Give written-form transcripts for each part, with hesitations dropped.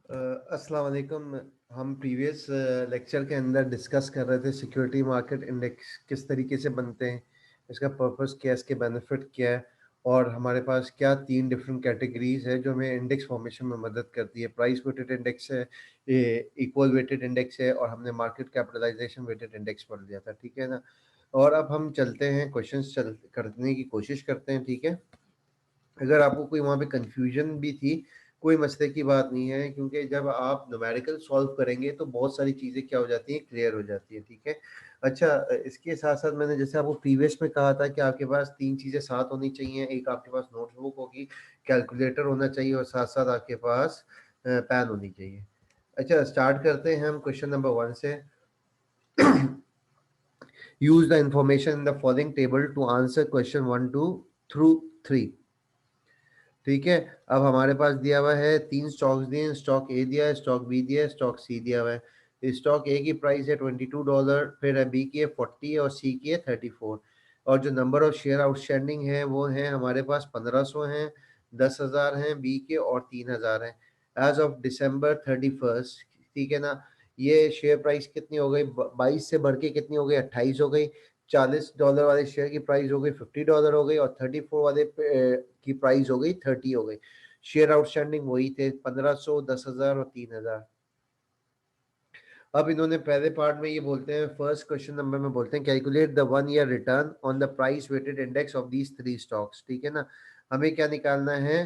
अस्सलाम वालेकुम। हम प्रीवियस लेक्चर के अंदर डिस्कस कर रहे थे सिक्योरिटी मार्केट इंडेक्स किस तरीके से बनते हैं, इसका पर्पस क्या है, इसके बेनिफिट क्या है और हमारे पास क्या तीन डिफरेंट कैटेगरीज है जो हमें इंडेक्स फॉर्मेशन में मदद करती है। प्राइस वेटेड इंडेक्स है, इक्वल वेटेड इंडेक्स है और हमने मार्केट कैपिटलाइजेशन वेटेड इंडेक्स पढ़ लिया था, ठीक है ना। और अब हम चलते हैं क्वेश्चंस करने की कोशिश करते हैं, ठीक है। अगर आपको कोई वहाँ पे कंफ्यूजन भी थी, कोई मसले की बात नहीं है, क्योंकि जब आप न्यूमेरिकल सॉल्व करेंगे तो बहुत सारी चीज़ें क्या हो जाती हैं, क्लियर हो जाती हैं, ठीक है। अच्छा, इसके साथ साथ मैंने जैसे आपको प्रीवियस में कहा था कि आपके पास तीन चीज़ें साथ होनी चाहिए। एक आपके पास नोटबुक होगी, कैलकुलेटर होना चाहिए और साथ साथ आपके पास पेन होनी चाहिए। अच्छा, स्टार्ट करते हैं हम क्वेश्चन नंबर 1 से। Use the information in the following table to answer question 1 2 through 3। ठीक है। अब हमारे पास दिया हुआ है तीन स्टॉक्स दिए हैं, स्टॉक ए दिया है, स्टॉक बी दिया है, स्टॉक सी दिया हुआ है। स्टॉक ए की प्राइस है $22, फिर बी की है 40 और सी की है 34। और जो नंबर ऑफ शेयर आउटस्टैंडिंग है वो है हमारे पास 1500 हैं, 10,000 हैं बी के और 3,000 हैं एज ऑफ December 31st, ठीक है ना। ये शेयर प्राइस कितनी हो गई, 22 से बढ़ के कितनी हो गई, 28 हो गई। $40 वाले शेयर की प्राइस हो गई $50 हो गई और 34 वाले की प्राइस हो गई 30 हो गई। शेयर आउटस्टैंडिंग वही थे 1500, 10,000 और 3,000। अब इन्होंने पहले पार्ट में ये बोलते हैं, फर्स्ट क्वेश्चन नंबर में बोलते हैं calculate the 1 year return on the price weighted index of these three stocks, ठीक है ना। हमें क्या निकालना है,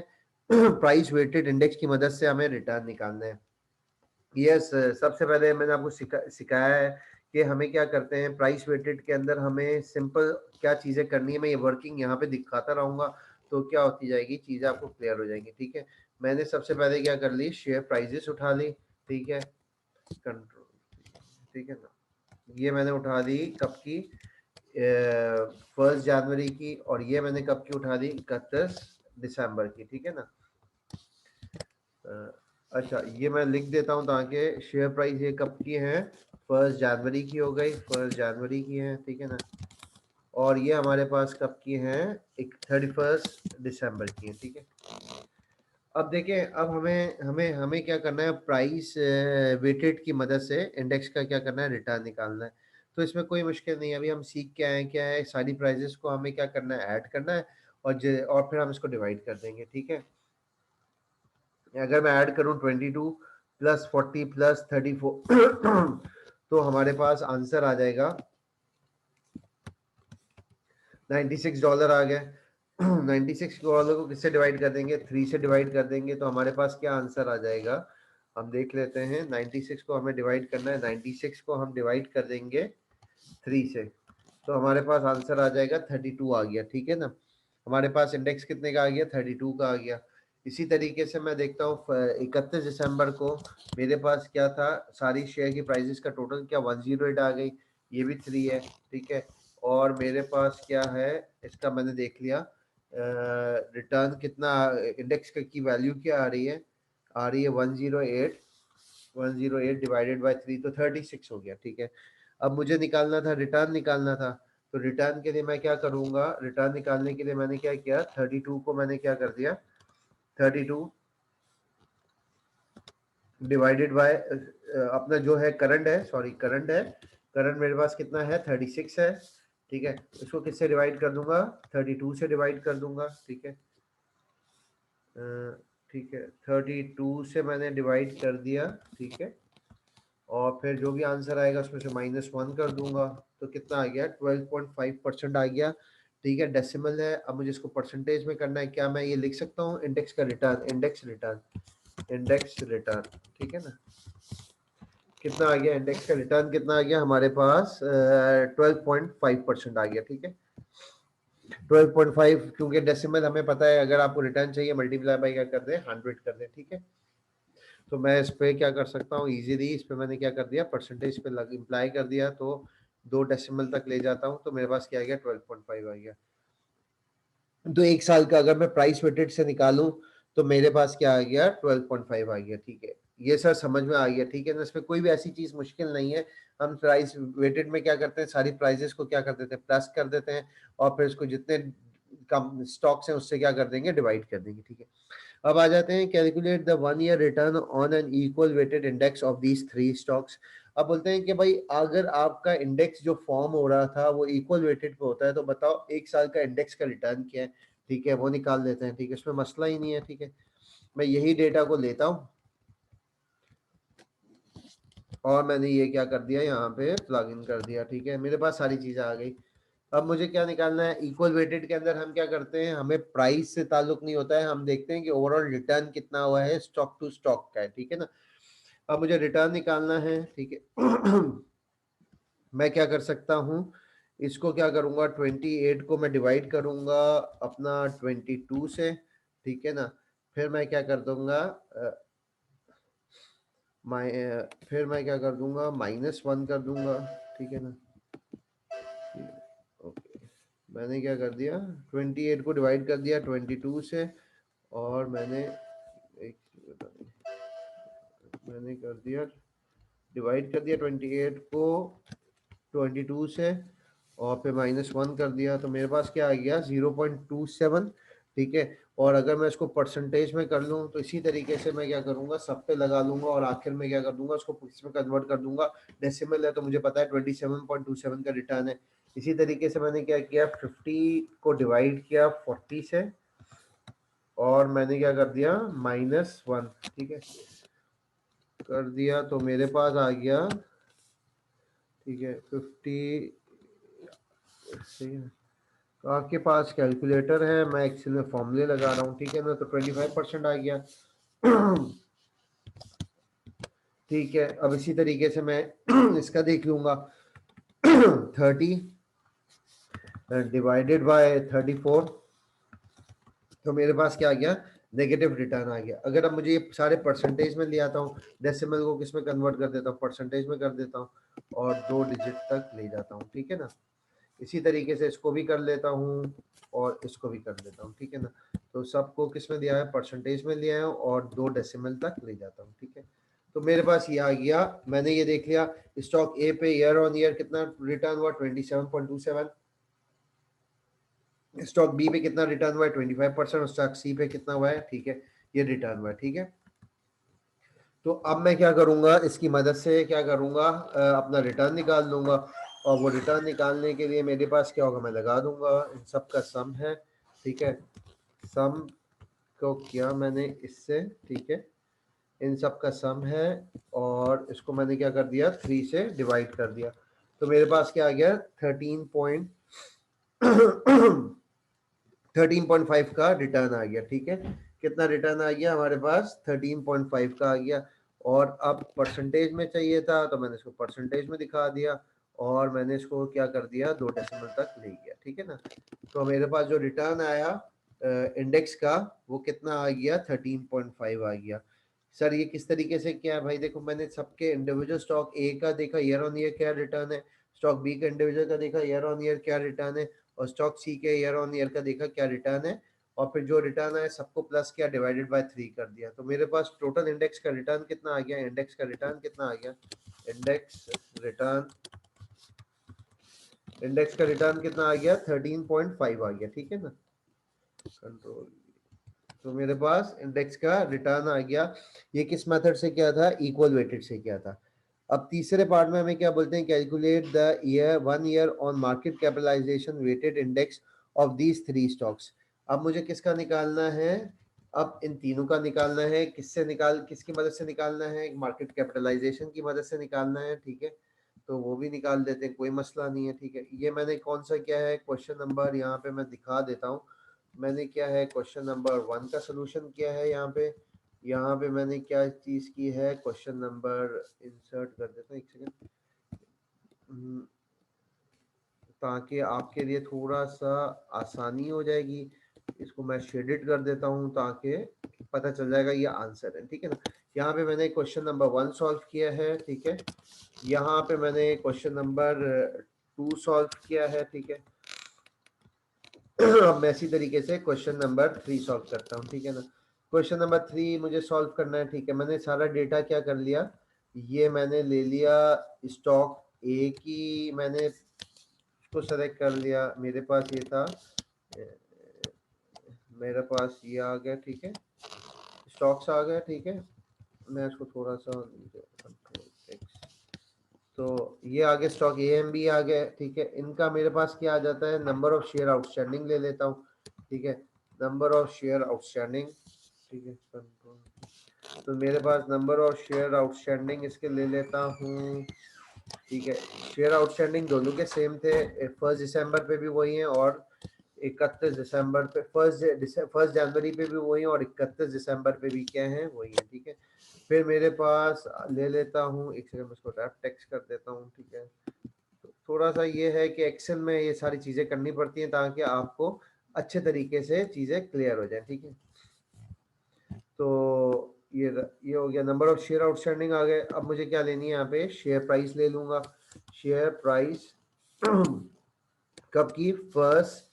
प्राइस वेटेड इंडेक्स की मदद से हमें रिटर्न निकालना है। यस, सबसे पहले मैंने आपको सिखाया है कि हमें क्या करते हैं, प्राइस वेटेड के अंदर हमें सिंपल क्या चीज़ें करनी है। मैं ये वर्किंग यहाँ पे दिखाता रहूँगा तो क्या होती जाएगी, चीज़ें आपको क्लियर हो जाएंगी, ठीक है। मैंने सबसे पहले क्या कर ली, शेयर प्राइजेस उठा ली, ठीक है, कंट्रोल, ठीक है ना। ये मैंने उठा दी कब की, 1 जनवरी की, और ये मैंने कब की उठा दी, 31 दिसंबर की, ठीक है ना। अच्छा, ये मैं लिख देता हूँ ताकि शेयर प्राइस ये कब की है, 1 जनवरी की हो गई, 1 जनवरी की है, ठीक है ना। और ये हमारे पास कब की है, एक 31 दिसंबर की है, ठीक है। अब देखें, अब हमें हमें हमें क्या करना है, प्राइस वेटेड की मदद से इंडेक्स का क्या करना है, रिटर्न निकालना है। तो इसमें कोई मुश्किल नहीं है, अभी हम सीख के आए क्या है, सारी प्राइजेस को हमें क्या करना है, ऐड करना है और फिर हम इसको डिवाइड कर देंगे, ठीक है। अगर मैं ऐड करूं 22 प्लस 40 प्लस 34 तो हमारे पास आंसर आ जाएगा $96 आ गया। $96 को किससे डिवाइड कर देंगे, 3 से डिवाइड कर देंगे तो हमारे पास क्या आंसर आ जाएगा, हम देख लेते हैं। 96 को हमें डिवाइड करना है, 96 को हम डिवाइड कर देंगे 3 से, तो हमारे पास आंसर आ जाएगा 32 आ गया, ठीक है ना। हमारे पास इंडेक्स कितने का आ गया, 32 का आ गया। इसी तरीके से मैं देखता हूँ 31 दिसंबर को मेरे पास क्या था, सारी शेयर की प्राइसेस का टोटल क्या 108 आ गई, ये भी 3 है, ठीक है। और मेरे पास क्या है, इसका मैंने देख लिया, रिटर्न कितना, इंडेक्स की वैल्यू क्या आ रही है 108, 108 डिवाइडेड बाय 3 तो 36 हो गया, ठीक है। अब मुझे निकालना था, रिटर्न निकालना था, तो रिटर्न के लिए मैं क्या करूंगा, रिटर्न निकालने के लिए मैंने क्या किया, 32 को मैंने क्या कर दिया, 32 डिवाइडेड बाय अपना जो है करंट है, सॉरी करंट है, करंट मेरे पास कितना है 36 है, ठीक है। इसको किससे डिवाइड कर दूंगा, 32 से डिवाइड कर दूंगा, ठीक है। ठीक है, 32 से मैंने डिवाइड कर दिया, ठीक है। और फिर जो भी आंसर आएगा उसमें से -1 कर दूंगा, तो कितना आ गया, 12.5% आ गया, ठीक है। डेसिमल है, अब मुझे इसको परसेंटेज में करना है, क्या मैं ये लिख सकता हूँ, इंडेक्स का return, index return, index return, ठीक है ना। कितना आ गया, इंडेक्स का रिटर्न कितना आ गया हमारे पास, 12.5% आ गया, ठीक है। 12.5, क्योंकि डेसिमल हमें पता है, अगर आपको रिटर्न चाहिए मल्टीप्लाई बाई क्या कर दें, 100 कर दें, ठीक है। तो मैं इस पे क्या कर सकता हूँ इजीली, इस पे मैंने क्या कर दिया, परसेंटेज पे लग इम्प्लाई कर दिया, तो 2 डेसिमल तक ले जाता हूँ तो मेरे पास क्या आ गया, 12.5 आ गया। तो 1 साल का अगर मैं प्राइस वेटेड से निकालूं तो मेरे पास क्या आ गया, 12.5 आ गया, ठीक है। ये सर समझ में आ गया, ठीक है ना। इसमें कोई भी ऐसी चीज मुश्किल नहीं है। हम प्राइस वेटेड में क्या करते हैं, सारी प्राइजेस को क्या कर देते हैं, प्लस कर देते हैं और फिर इसको जितने कम स्टॉक्स हैं उससे क्या कर देंगे, डिवाइड कर देंगे, ठीक है। अब आ जाते हैं calculate the 1 year return on an equal weighted index of these 3 stocks. अब बोलते हैं कि भाई अगर आपका इंडेक्स जो फॉर्म हो रहा था वो इक्वल वेटेड पे होता है तो बताओ 1 साल का इंडेक्स का रिटर्न क्या है। ठीक है, वो निकाल लेते हैं। ठीक है, इसमें मसला ही नहीं है। ठीक है, मैं यही डेटा को लेता हूँ और मैंने ये क्या कर दिया, यहाँ पे प्लग इन कर दिया। ठीक है, मेरे पास सारी चीजें आ गई। अब मुझे क्या निकालना है, इक्वल वेटेड के अंदर हम क्या करते हैं, हमें प्राइस से ताल्लुक नहीं होता है, हम देखते हैं कि ओवरऑल रिटर्न कितना हुआ है स्टॉक टू स्टॉक का है। ठीक है ना, अब मुझे रिटर्न निकालना है। ठीक है मैं क्या कर सकता हूँ, इसको क्या करूँगा, 28 को मैं डिवाइड करूँगा अपना 22 से। ठीक है ना, फिर मैं क्या कर दूंगा फिर मैं क्या कर दूंगा, -1 कर दूंगा। ठीक है ना, ओके, मैंने क्या कर दिया, 28 को डिवाइड कर दिया 22 से, और मैंने मैंने कर दिया डिवाइड कर दिया 28 को 22 से, और फिर -1 कर दिया, तो मेरे पास क्या आ गया 0.27। ठीक है, और अगर मैं इसको परसेंटेज में कर लूँ तो इसी तरीके से मैं क्या करूँगा, सब पे लगा लूँगा और आखिर में क्या कर दूंगा, उसको इसमें कन्वर्ट कर दूंगा। डेसिमल है तो मुझे पता है 27.27 का रिटर्न है। इसी तरीके से मैंने क्या किया, 50 को डिवाइड किया 40 से, और मैंने क्या कर दिया -1। ठीक है, कर दिया तो मेरे पास आ गया। ठीक है, 50। ठीक है, तो आपके पास कैलकुलेटर है, मैं एक्सेल में फॉर्मूले लगा रहा हूँ। ठीक है ना, तो 25% आ गया। ठीक है, अब इसी तरीके से मैं इसका देख लूंगा 30 डिवाइडेड बाय 34, तो मेरे पास क्या आ गया, नेगेटिव रिटर्न आ गया। अगर अब मुझे ये सारे परसेंटेज में ले आता हूँ, डेसिमल को किस में कन्वर्ट कर देता हूँ, परसेंटेज में कर देता हूँ, और 2 डिजिट तक ले जाता हूँ। ठीक है ना, इसी तरीके से इसको भी कर लेता हूँ और इसको भी कर लेता हूँ। ठीक है ना, तो सबको किस में दिया है, परसेंटेज में लिया है, और 2 डेसिमल तक ले जाता हूँ। ठीक है, तो मेरे पास ये आ गया, मैंने ये देख लिया स्टॉक ए पे ईयर ऑन ईयर कितना रिटर्न हुआ 27.27, स्टॉक बी पे कितना रिटर्न हुआ है 25%, और स्टॉक सी पे कितना हुआ है। ठीक है, ये रिटर्न हुआ है। ठीक है, तो अब मैं क्या करूंगा, इसकी मदद से क्या करूंगा, अपना रिटर्न निकाल लूंगा, और वो रिटर्न निकालने के लिए मेरे पास क्या होगा, मैं लगा दूंगा इन सब का सम है। ठीक है, सम को किया मैंने इससे। ठीक है, इन सब का सम है, और इसको मैंने क्या कर दिया 3 से डिवाइड कर दिया, तो मेरे पास क्या आ गया 13.5 का रिटर्न आ गया। ठीक है, कितना रिटर्न आ गया हमारे पास, 13.5 का आ गया। और अब परसेंटेज में चाहिए था तो मैंने इसको परसेंटेज में दिखा दिया, और मैंने इसको क्या कर दिया 2 डेसिमल तक ले गया। ठीक है ना, तो मेरे पास जो रिटर्न आया इंडेक्स का, वो कितना आ गया 13.5 आ गया। सर ये किस तरीके से क्या है भाई, देखो मैंने सबके इंडिविजुअल स्टॉक ए का देखा ईयर ऑन ईयर क्या रिटर्न है, स्टॉक बी का इंडिविजुअल का देखा ईयर ऑन ईयर क्या रिटर्न है, और स्टॉक सी के ईयर ऑन ईयर का देखा क्या रिटर्न है, और फिर जो रिटर्न आया सबको प्लस किया, डिवाइडेड बाय 3 कर दिया, तो मेरे पास टोटल इंडेक्स का रिटर्न कितना आ गया, इंडेक्स का रिटर्न कितना आ गया, इंडेक्स रिटर्न इंडेक्स का रिटर्न कितना आ गया 13.5 आ गया। ठीक है ना, कंट्रोल, तो मेरे पास इंडेक्स का रिटर्न आ गया। ये किस मेथड से क्या था, इक्वल वेटेड से क्या था। अब तीसरे पार्ट में हमें क्या बोलते हैं, calculate the year 1 year on market capitalisation weighted index of these 3 stocks. अब मुझे किसका निकालना है, अब इन तीनों का निकालना है, किसकी मदद से निकालना है, मार्केट कैपिटलाइजेशन की मदद से निकालना है। ठीक है, तो वो भी निकाल देते हैं, कोई मसला नहीं है। ठीक है, ये मैंने कौन सा क्या है क्वेश्चन नंबर, यहाँ पे मैं दिखा देता हूँ, मैंने क्या है क्वेश्चन नंबर 1 का सोल्यूशन किया है। यहाँ पे मैंने क्या चीज की है, क्वेश्चन नंबर इंसर्ट कर देता हूँ, एक सेकंड, ताकि आपके लिए थोड़ा सा आसानी हो जाएगी। इसको मैं शेडेड कर देता हूँ ताकि पता चल जाएगा ये आंसर है। ठीक है ना, यहाँ पे मैंने क्वेश्चन नंबर 1 सॉल्व किया है। ठीक है, यहाँ पे मैंने क्वेश्चन नंबर 2 सॉल्व किया है। ठीक है, अब मैं इसी तरीके से क्वेश्चन नंबर 3 सॉल्व करता हूँ। ठीक है ना, क्वेश्चन नंबर 3 मुझे सॉल्व करना है। ठीक है, मैंने सारा डेटा क्या कर लिया, ये मैंने ले लिया स्टॉक ए की, मैंने इसको सेलेक्ट कर लिया, मेरे पास ये था, मेरे पास ये आ गया। ठीक है, स्टॉक्स आ गए, ठीक है। मैं इसको थोड़ा सा तो ये आगे स्टॉक AMB आ गए, ठीक है। इनका मेरे पास क्या आ जाता है, नंबर ऑफ शेयर आउटस्टैंडिंग ले लेता हूँ, ठीक है। नंबर ऑफ शेयर आउटस्टैंडिंग, ठीक है। तो मेरे पास नंबर ऑफ शेयर आउटस्टैंडिंग इसके ले लेता हूँ, ठीक है। शेयर आउटस्टैंडिंग दोनों के सेम थे, 1 दिसंबर पे भी वही है और 31 दिसंबर पे, 1 जनवरी पे भी वही है और 31 दिसंबर पे भी क्या है, वही है, ठीक है। फिर मेरे पास ले लेता हूँ, एक सेकंड इसको रैप टेक्स्ट कर देता हूँ, ठीक है। तो थोड़ा सा ये है कि एक्सेल में ये सारी चीज़ें करनी पड़ती हैं ताकि आपको अच्छे तरीके से चीज़ें क्लियर हो जाए, ठीक है। तो ये हो गया, नंबर ऑफ शेयर आउटस्टैंडिंग आ गए। अब मुझे क्या लेनी है यहाँ पे, शेयर प्राइस ले लूँगा। शेयर प्राइस कब की, 1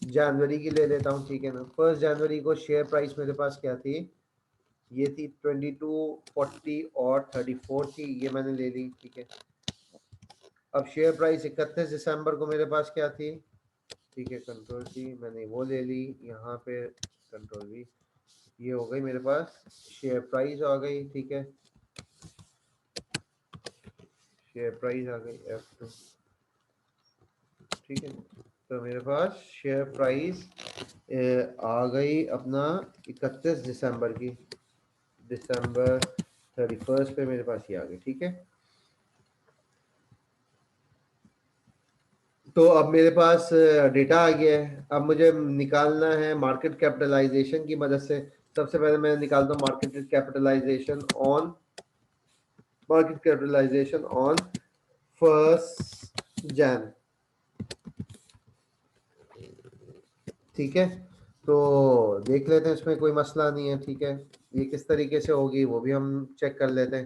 जनवरी की ले लेता हूँ, ठीक है ना। 1 जनवरी को शेयर प्राइस मेरे पास क्या थी, ये थी 22, 40 और 34 थी, ये मैंने ले ली, ठीक है। अब शेयर प्राइस 31 दिसंबर को मेरे पास क्या थी, ठीक है, कंट्रोल सी मैंने वो ले ली, यहाँ पे कंट्रोल वी, ये हो गई मेरे पास शेयर प्राइस आ गई, ठीक है। शेयर प्राइस आ गई F2, ठीक है। तो मेरे पास शेयर प्राइस आ गई अपना 31 दिसंबर की, दिसंबर 31 पे मेरे पास ये आ गई, ठीक है। तो अब मेरे पास डेटा आ गया है। अब मुझे निकालना है मार्केट कैपिटलाइजेशन की मदद से। सबसे पहले मैं निकालता हूँ मार्केट कैपिटलाइजेशन ऑन 1 जन, ठीक है। तो देख लेते हैं, इसमें कोई मसला नहीं है, ठीक है। ये किस तरीके से होगी वो भी हम चेक कर लेते हैं,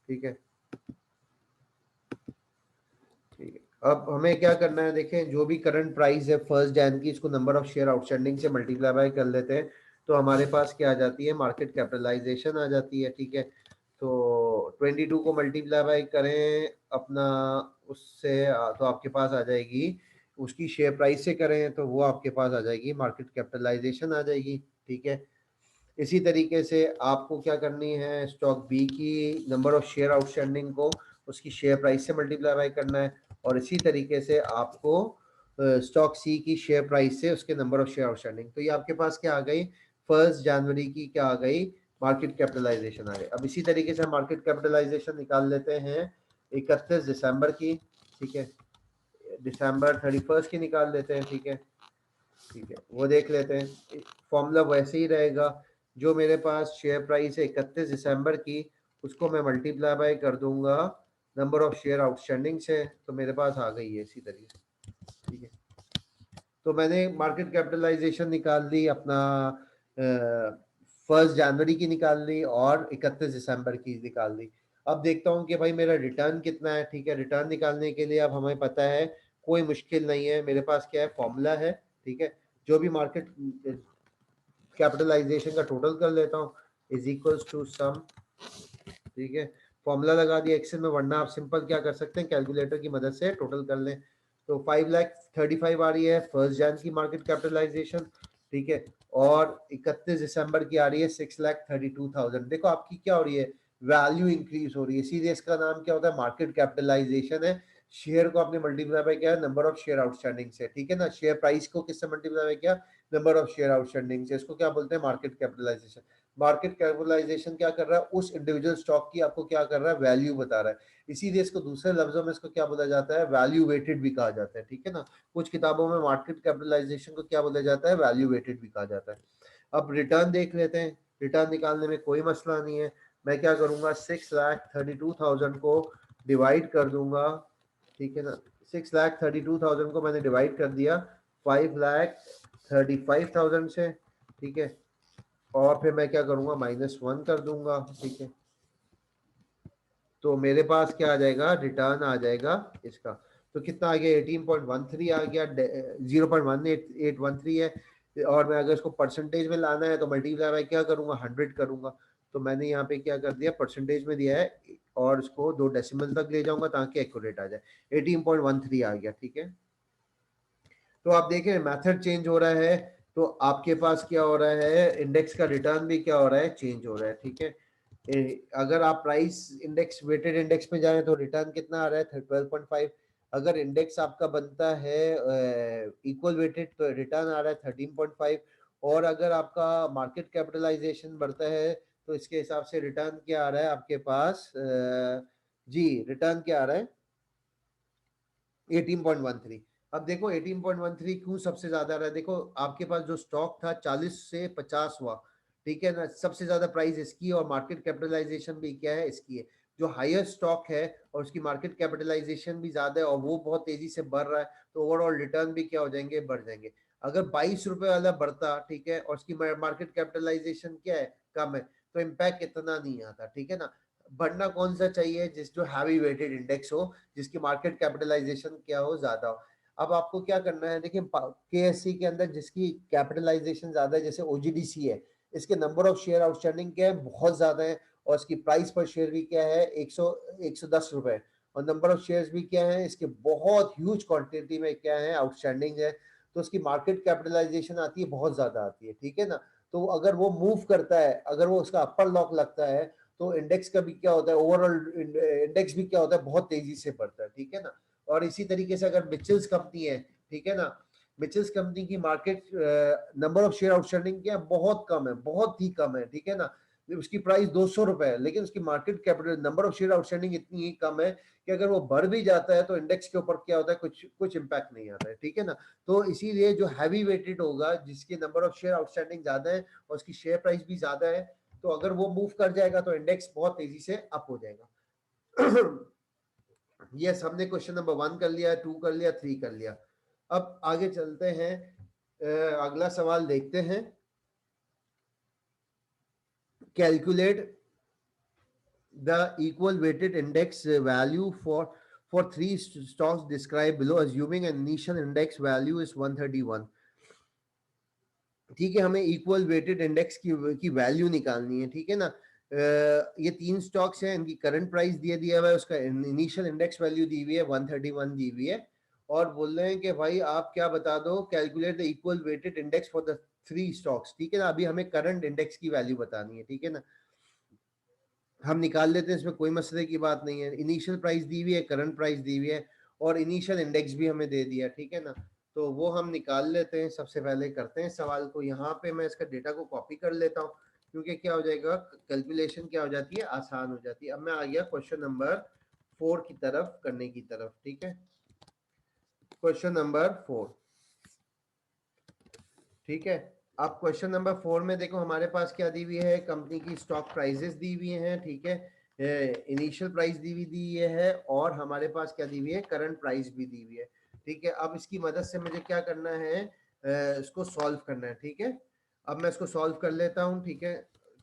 ठीक है। ठीक है, अब हमें क्या करना है, देखें जो भी करंट प्राइस है 1 जन की, इसको नंबर ऑफ शेयर आउटस्टैंडिंग से मल्टीप्लाई बाय कर लेते हैं, तो हमारे पास क्या आ जाती है, मार्केट कैपिटलाइजेशन आ जाती है, ठीक है। तो 22 को मल्टीप्लाई बाय करें अपना उससे, तो आपके पास आ जाएगी, उसकी शेयर प्राइस से करें तो वो आपके पास आ जाएगी मार्केट कैपिटलाइजेशन आ जाएगी, ठीक है। इसी तरीके से आपको क्या करनी है, स्टॉक बी की नंबर ऑफ शेयर आउटस्टैंडिंग को उसकी शेयर प्राइस से मल्टीप्लाई करना है, और इसी तरीके से आपको स्टॉक सी की शेयर प्राइस से उसके नंबर ऑफ शेयर आउटस्टैंडिंग। तो ये आपके पास क्या आ गई, 1 जनवरी की क्या आ गई, मार्केट कैपिटलाइजेशन आ गई। अब इसी तरीके से मार्केट कैपिटलाइजेशन निकाल लेते हैं 31 दिसंबर की, ठीक है। दिसंबर 31 की निकाल लेते हैं, ठीक है, ठीक है। वो देख लेते हैं, फॉर्मूला वैसे ही रहेगा, जो मेरे पास शेयर प्राइस है 31 दिसंबर की, उसको मैं मल्टीप्लाई बाय कर दूंगा नंबर ऑफ शेयर आउटस्टैंडिंग से, तो मेरे पास आ गई है इसी तरीके से, ठीक है। तो मैंने मार्केट कैपिटलाइजेशन निकाल ली अपना, 1 जनवरी की निकाल ली और 31 दिसंबर की निकाल ली। अब देखता हूँ कि भाई मेरा रिटर्न कितना है, ठीक है। रिटर्न निकालने के लिए अब हमें पता है, कोई मुश्किल नहीं है, मेरे पास क्या है, फॉर्मूला है, ठीक है। जो भी मार्केट कैपिटलाइजेशन का टोटल कर लेता हूँ, इज इक्वल्स टू सम, ठीक है। फॉर्मूला लगा दिया एक्सेल में, वरना आप सिंपल क्या कर सकते हैं, कैलकुलेटर की मदद से टोटल कर लें। तो 5,35,000 आ रही है 1 जन की मार्केट कैपिटलाइजेशन, ठीक है। और 31 दिसंबर की आ रही है 6,32,000। देखो आपकी क्या हो रही है, वैल्यू इंक्रीज हो रही है, इसीलिए इसका नाम क्या होता है, मार्केट कैपिटलाइजेशन है। शेयर को आपने मल्टीप्लाई बाय किया नंबर ऑफ शेयर आउटस्टैंडिंग से, ठीक है ना। शेयर प्राइस को किससे मल्टीप्लाई बाय किया, नंबर ऑफ शेयर आउटस्टैंडिंग से। इसको क्या बोलते हैं, मार्केट कैपिटलाइजेशन। मार्केट कैपिटलाइजेशन क्या कर रहा है, उस इंडिविजुअल स्टॉक की आपको क्या कर रहा है, वैल्यू बता रहा है। इसीलिए इसको दूसरे लफ्जों में इसको क्या बोला जाता है, वैल्यू वेटेड भी कहा जाता है, ठीक है ना। कुछ किताबों में मार्केट कैपिटलाइजेशन को क्या बोला जाता है, वैल्यू वेटेड भी कहा जाता है। अब रिटर्न देख लेते हैं, रिटर्न निकालने में कोई मसला नहीं है। मैं क्या करूंगा, 6,32,000 को डिवाइड कर दूंगा, ठीक है ना। 6,32,000 को मैंने डिवाइड कर दिया 5,35,000 से, ठीक है। और फिर मैं क्या करूंगा, -1 कर दूंगा, ठीक है। तो मेरे पास क्या आ जाएगा, रिटर्न आ जाएगा इसका। तो कितना आ गया, 18.13 आ गया, 0.1813 है। और मैं अगर इसको परसेंटेज में लाना है तो मल्टीप्लाई बाय क्या करूंगा, 100 करूंगा। तो मैंने यहाँ पे क्या कर दिया, परसेंटेज में दिया है और इसको 2 डेसिमल तक ले जाऊंगा ताकि एक्यूरेट आ जाए। 18.13 आ गया, ठीक है। तो आप देखें मेथड चेंज हो रहा है, तो आपके पास क्या हो रहा है, इंडेक्स का रिटर्न भी क्या हो रहा है, चेंज हो रहा है, ठीक है। अगर आप प्राइस इंडेक्स वेटेड इंडेक्स में जाए तो रिटर्न कितना आ रहा है, 12.5। अगर इंडेक्स आपका बनता है इक्वल वेटेड तो रिटर्न आ रहा है 13.5। और अगर आपका मार्केट कैपिटलाइजेशन बढ़ता है तो इसके हिसाब से रिटर्न क्या आ रहा है आपके पास, जी रिटर्न क्या आ रहा है, 18.13। अब देखो 18.13 क्यों सबसे ज्यादा रहा है, देखो आपके पास जो स्टॉक था 40 से 50 हुआ, ठीक है ना, सबसे ज्यादा प्राइस इसकी है और मार्केट कैपिटलाइजेशन भी क्या है, इसकी है। जो हायर स्टॉक है और उसकी मार्केट कैपिटलाइजेशन भी ज्यादा है और वो बहुत तेजी से बढ़ रहा है, तो ओवरऑल रिटर्न भी क्या हो जाएंगे, बढ़ जाएंगे। अगर 22 रुपए वाला बढ़ता, ठीक है, और उसकी मार्केट कैपिटलाइजेशन क्या है, कम है, तो इम्पैक्ट इतना नहीं आता, ठीक है ना। बढ़ना कौन सा चाहिए, जिस जो हैवी वेटेड इंडेक्स हो, जिसकी मार्केट कैपिटलाइजेशन क्या हो, ज्यादा हो। अब आपको क्या करना है, देखिए केएससी के अंदर जिसकी कैपिटलाइजेशन ज्यादा है, जैसे ओजीडीसी है, इसके नंबर ऑफ शेयर आउटस्टैंडिंग क्या है, बहुत ज्यादा है, और इसकी प्राइस पर शेयर भी क्या है, 110 रुपए, और नंबर ऑफ शेयर्स भी क्या है इसके, बहुत ह्यूज क्वांटिटी में क्या है, आउटस्टैंडिंग है, तो उसकी मार्केट कैपिटलाइजेशन आती है, बहुत ज्यादा आती है, ठीक है ना। तो अगर वो मूव करता है, अगर वो उसका अपर लॉक लगता है, तो इंडेक्स का भी क्या होता है, ओवरऑल इंडेक्स भी क्या होता है, बहुत तेजी से बढ़ता है, ठीक है ना। और इसी तरीके से अगर मिचेल्स कंपनी है, ठीक है ना, मिचेल्स कंपनी की market number of share outstanding क्या है, बहुत कम है, बहुत ही कम है, ठीक है ना। उसकी प्राइस 200 रुपए है, लेकिन उसकी market capital number of share outstanding इतनी ही कम है कि अगर वो बढ़ भी जाता है तो इंडेक्स के ऊपर क्या होता है, कुछ कुछ इंपैक्ट नहीं आता है, ठीक है ना। तो इसीलिए जो हैवी वेटेड होगा, जिसके नंबर ऑफ शेयर आउटस्टैंडिंग ज्यादा है और उसकी शेयर प्राइस भी ज्यादा है, तो अगर वो मूव कर जाएगा तो इंडेक्स बहुत तेजी से अप हो जाएगा। यस, हमने क्वेश्चन नंबर 1 कर लिया, 2 कर लिया, 3 कर लिया। अब आगे चलते हैं, अगला सवाल देखते हैं। Calculate the equal weighted index value for three stocks described below, assuming an initial index value is 131। ठीक है, हमें इक्वल वेटेड इंडेक्स की वैल्यू निकालनी है, ठीक है ना। ये 3 स्टॉक्स हैं, इनकी करंट प्राइस दिया हुआ है, उसका इनिशियल इंडेक्स वैल्यू दी हुई है 131 दी हुई है, और बोल रहे हैं कि भाई आप क्या बता दो, calculate the equal weighted index for the 3 stocks, ठीक है ना। अभी हमें करंट इंडेक्स की वैल्यू बतानी है, ठीक है ना। हम निकाल लेते हैं, इसमें कोई मसले की बात नहीं है। इनिशियल प्राइस दी हुई है, करंट प्राइस दी हुई है, और इनिशियल इंडेक्स भी हमें दे दिया, ठीक है ना। तो वो हम निकाल लेते हैं। सबसे पहले करते हैं सवाल को, यहाँ पे मैं इसका डेटा को कॉपी कर लेता हूँ, क्योंकि क्या हो जाएगा, कैलकुलेशन क्या हो जाती है, आसान हो जाती है। अब मैं आ गया क्वेश्चन नंबर 4 की तरफ, करने की तरफ, ठीक है। क्वेश्चन नंबर 4, ठीक है। अब क्वेश्चन नंबर 4 में देखो हमारे पास क्या दी हुई है, कंपनी की स्टॉक प्राइजेस दी हुई हैं, ठीक है, इनिशियल प्राइस दी हुई है, और हमारे पास क्या दी हुई है, करंट प्राइस भी दी हुई है, ठीक है। अब इसकी मदद से मुझे क्या करना है, इसको सॉल्व करना है, ठीक है। अब मैं इसको सॉल्व कर लेता हूँ, ठीक है।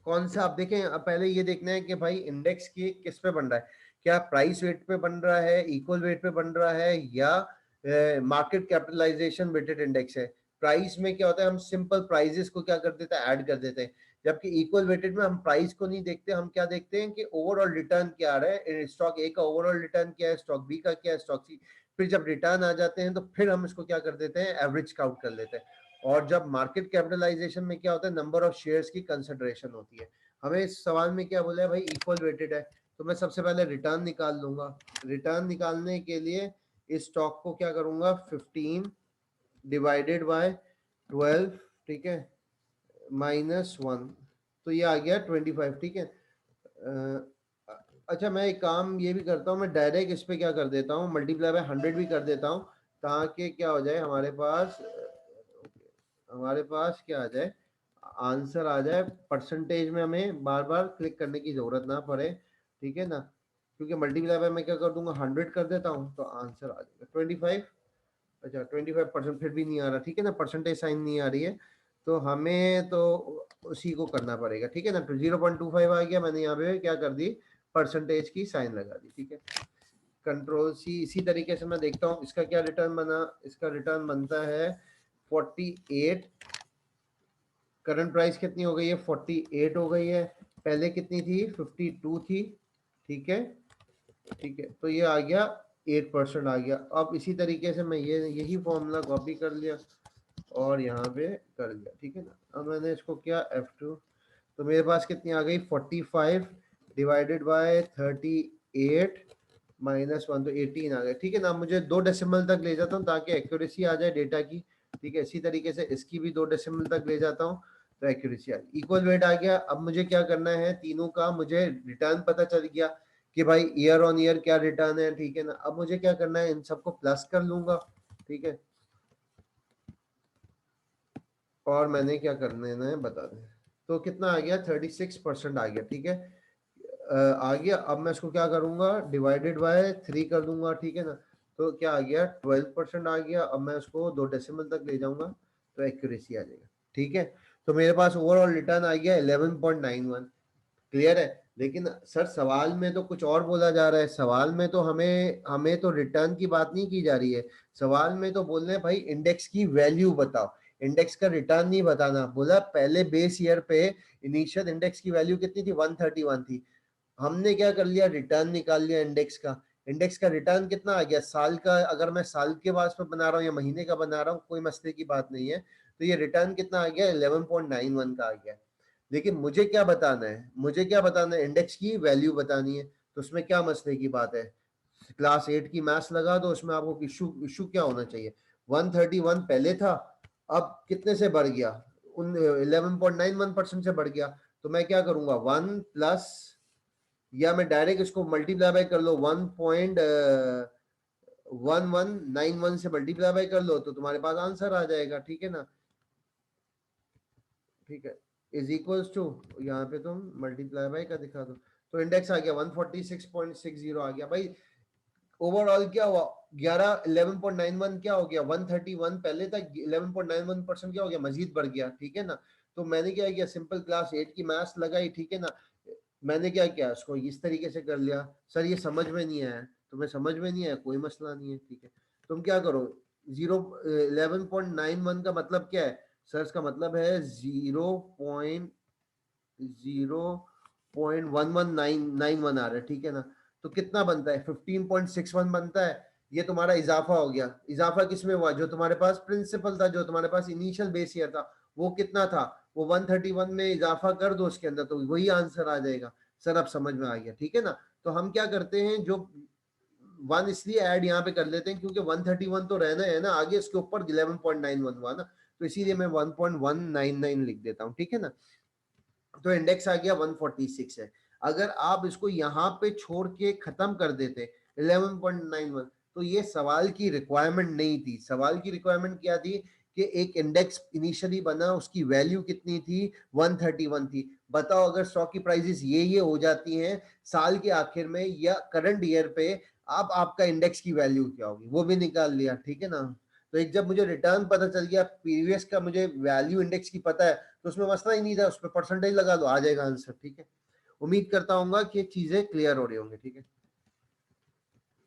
कौन सा, आप देखें, अब पहले ये देखना है कि भाई इंडेक्स की किस पे बन रहा है, क्या प्राइस वेट पे बन रहा है, इक्वल वेट पे बन रहा है, या मार्केट कैपिटलाइजेशन वेटेड इंडेक्स है। प्राइस में क्या होता है, हम सिंपल प्राइजेस को क्या कर देते हैं, ऐड कर देते हैं, जबकि इक्वल वेटेड में हम प्राइस को नहीं देखते, हम क्या देखते हैं कि ओवरऑल रिटर्न क्या आ रहा है, स्टॉक ए का ओवरऑल रिटर्न क्या है, स्टॉक बी का क्या है, स्टॉक सी। फिर जब रिटर्न आ जाते हैं तो फिर हम इसको क्या कर देते हैं, एवरेज काउंट कर लेते हैं। और जब मार्केट कैपिटलाइजेशन में क्या होता है, नंबर ऑफ शेयर्स की कंसिडरेशन होती है। हमें इस सवाल में क्या बोला है भाई, इक्वल वेटेड है, तो मैं सबसे पहले रिटर्न निकाल लूंगा। रिटर्न निकालने के लिए इस स्टॉक को क्या करूंगा, 15 डिवाइडेड बाय 12, ठीक है, -1, तो ये आ गया 25, ठीक है। अच्छा, मैं एक काम ये भी करता हूँ, मैं डायरेक्ट इस पे क्या कर देता हूँ, मल्टीप्लाई बाय 100 भी कर देता हूँ, ताकि क्या हो जाए हमारे पास क्या आ जाए, आंसर आ जाए परसेंटेज में, हमें बार बार क्लिक करने की जरूरत ना पड़े, ठीक है ना। क्योंकि मल्टीप्लाई बाय मैं क्या कर दूंगा, 100 कर देता हूँ, तो आंसर आ जाएगा 25। अच्छा, 25% फिर भी नहीं आ रहा, ठीक है ना, परसेंटेज साइन नहीं आ रही है, तो हमें तो उसी को करना पड़ेगा, ठीक है ना। तो 0.25 आ गया, मैंने यहाँ पे क्या कर दी, परसेंटेज की साइन लगा दी, ठीक है। Control C. इसी तरीके से मैं देखता हूँ इसका क्या रिटर्न बना, इसका रिटर्न बनता है 48। करंट प्राइस कितनी हो गई है, 48 हो गई है, पहले कितनी थी, 52 थी, ठीक है, ठीक है। तो ये आ गया 8% आ गया। अब इसी तरीके से मैं यही फॉर्मूला कॉपी कर लिया, और यहाँ पे कर दिया, ठीक है ना। अब मैंने इसको किया F2, तो मेरे पास कितनी आ गई 45 डिवाइडेड बाय 38 -1, तो 18 आ गया, ठीक है ना। मुझे 2 डेसिमल तक ले जाता हूँ ताकि एक्यूरेसी आ जाए डेटा की, ठीक है। इसी तरीके से इसकी भी 2 डेसिमल तक ले जाता हूँ तो एक्यूरेसी आ गई। इक्वल वेट आ गया। अब मुझे क्या करना है, तीनों का मुझे रिटर्न पता चल गया कि भाई ईयर ऑन ईयर क्या रिटर्न है, ठीक है ना। अब मुझे क्या करना है, इन सबको प्लस कर लूंगा, ठीक है। और मैंने क्या करना है बता दें, तो कितना आ गया 36% आ गया, ठीक है। आ गया। अब मैं इसको क्या करूंगा, डिवाइडेड बाय 3 कर दूंगा, ठीक है ना। तो क्या आ गया 12% आ गया। अब मैं इसको 2 डेसिमल तक ले जाऊंगा तो एक्यूरेसी आ जाएगा, ठीक है। तो मेरे पास ओवरऑल रिटर्न आ गया 11.91। क्लियर है। लेकिन सर सवाल में तो कुछ और बोला जा रहा है। सवाल में तो हमें हमें तो रिटर्न की बात नहीं की जा रही है। सवाल में तो बोल रहे हैं भाई इंडेक्स की वैल्यू बताओ, इंडेक्स का रिटर्न नहीं बताना। बोला पहले बेस ईयर पे इनिशियल इंडेक्स की वैल्यू कितनी थी, 131 थी। हमने क्या कर लिया, रिटर्न निकाल लिया इंडेक्स का। इंडेक्स का रिटर्न कितना आ गया साल का, अगर मैं साल के बाद में बना रहा हूँ या महीने का बना रहा हूँ कोई मसले की बात नहीं है। तो ये रिटर्न कितना आ गया 11.91 का आ गया। लेकिन मुझे क्या बताना है, मुझे क्या बताना है, इंडेक्स की वैल्यू बतानी है। तो उसमें क्या मसले की बात है, क्लास 8 की मैथ्स लगा दो, उसमें आपको इशू इशू क्या होना चाहिए। 131 पहले था, अब कितने से बढ़ गया, उन 11.91% से बढ़ गया। तो मैं क्या करूंगा 1 प्लस, या मैं डायरेक्ट इसको मल्टीप्लाई बाय कर लो 1.1191 से मल्टीप्लाई बाय कर लो तो तुम्हारे पास आंसर आ जाएगा, ठीक है ना। ठीक है, इज इक्वल्स टू, यहाँ पे तुम मल्टीप्लाई बाय का दिखा दो तो इंडेक्स आ गया 146.60 आ गया भाई। ओवरऑल क्या हुआ 11 11.91 क्या हो गया 131 पहले तक 11.91% क्या हो गया मजीद बढ़ गया, ठीक है ना। तो मैंने क्या किया, सिंपल क्लास 8 की मैथ्स लगाई, ठीक है ना। मैंने क्या किया, इसको इस तरीके से कर लिया। सर ये समझ में नहीं आया, तुम्हें समझ में नहीं आया कोई मसला नहीं है, ठीक है। तुम क्या करो, 11.91 का मतलब क्या है सर, इसका मतलब है 0.0.11991 आ रहा है, ठीक है ना। तो कितना बनता है 15.61 बनता है। ये तुम्हारा इजाफा हो गया। इजाफा किसमें हुआ, जो तुम्हारे पास प्रिंसिपल था, जो तुम्हारे पास इनिशियल बेस ईयर था वो कितना था, वो 131 में इजाफा कर दो उसके अंदर तो वही आंसर आ जाएगा। सर अब समझ में आ गया, ठीक है ना। तो हम क्या करते हैं, जो 1 इसलिए ऐड यहाँ पे कर लेते हैं क्योंकि 131 तो रहना है ना आगे, इसके ऊपर 11.91 हुआ ना, तो इसीलिए मैं 1.199 लिख देता हूँ, ठीक है ना। तो इंडेक्स आ गया 146 है। अगर आप इसको यहाँ पे छोड़ के खत्म कर देते 11.91, तो ये सवाल की रिक्वायरमेंट नहीं थी। सवाल की रिक्वायरमेंट क्या थी कि एक इंडेक्स इनिशियली बना, उसकी वैल्यू कितनी थी 131 थी। बताओ अगर स्टॉक की प्राइसेस ये हो जाती हैं साल के आखिर में या करंट ईयर पे, आप आपका इंडेक्स की वैल्यू क्या होगी वो भी निकाल लिया, ठीक है ना। तो एक जब मुझे रिटर्न पता चल गया, प्रीवियस का मुझे वैल्यू इंडेक्स की पता है, तो उसमें मसला ही नहीं था, उसमें परसेंटेज लगा दो आ जाएगा आंसर, ठीक है। उम्मीद करता हूँ कि चीजें क्लियर हो रही होंगी, ठीक है।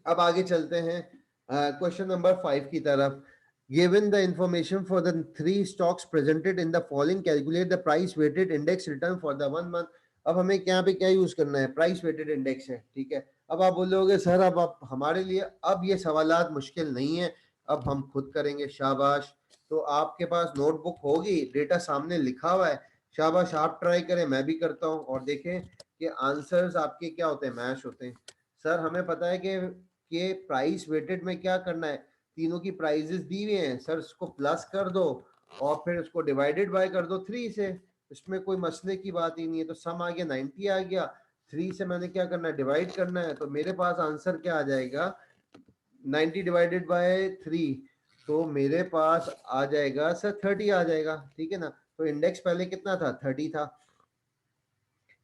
अब आगे चलते हैं क्वेश्चन नंबर 5 की तरफ। Given the information for the three stocks presented in the following, calculate the price weighted index return for the 1 month. अब हमें यहाँ पे क्या यूज करना है, प्राइस वेटेड इंडेक्स है, ठीक है। अब आप बोलोगे सर अब आप हमारे लिए अब ये सवालात मुश्किल नहीं है, अब हम खुद करेंगे, शाबाश। तो आपके पास नोटबुक होगी, डेटा सामने लिखा हुआ है, शाबाश आप ट्राई करें, मैं भी करता हूँ और देखें कि आंसर्स आपके क्या होते हैं, मैच होते हैं। सर हमें पता है कि प्राइस वेटेड में क्या करना है, तीनों की प्राइजेस दी हुई हैं सर, इसको प्लस कर दो और फिर उसको डिवाइडेड बाय कर दो 3 से, इसमें कोई मसले की बात ही नहीं है। तो सम आ गया 90 आ गया, 3 से मैंने क्या करना है डिवाइड करना है, तो मेरे पास आंसर क्या आ जाएगा 90 डिवाइडेड बाय 3, तो मेरे पास आ जाएगा सर 30 आ जाएगा, ठीक है ना। तो इंडेक्स पहले कितना था 30 था,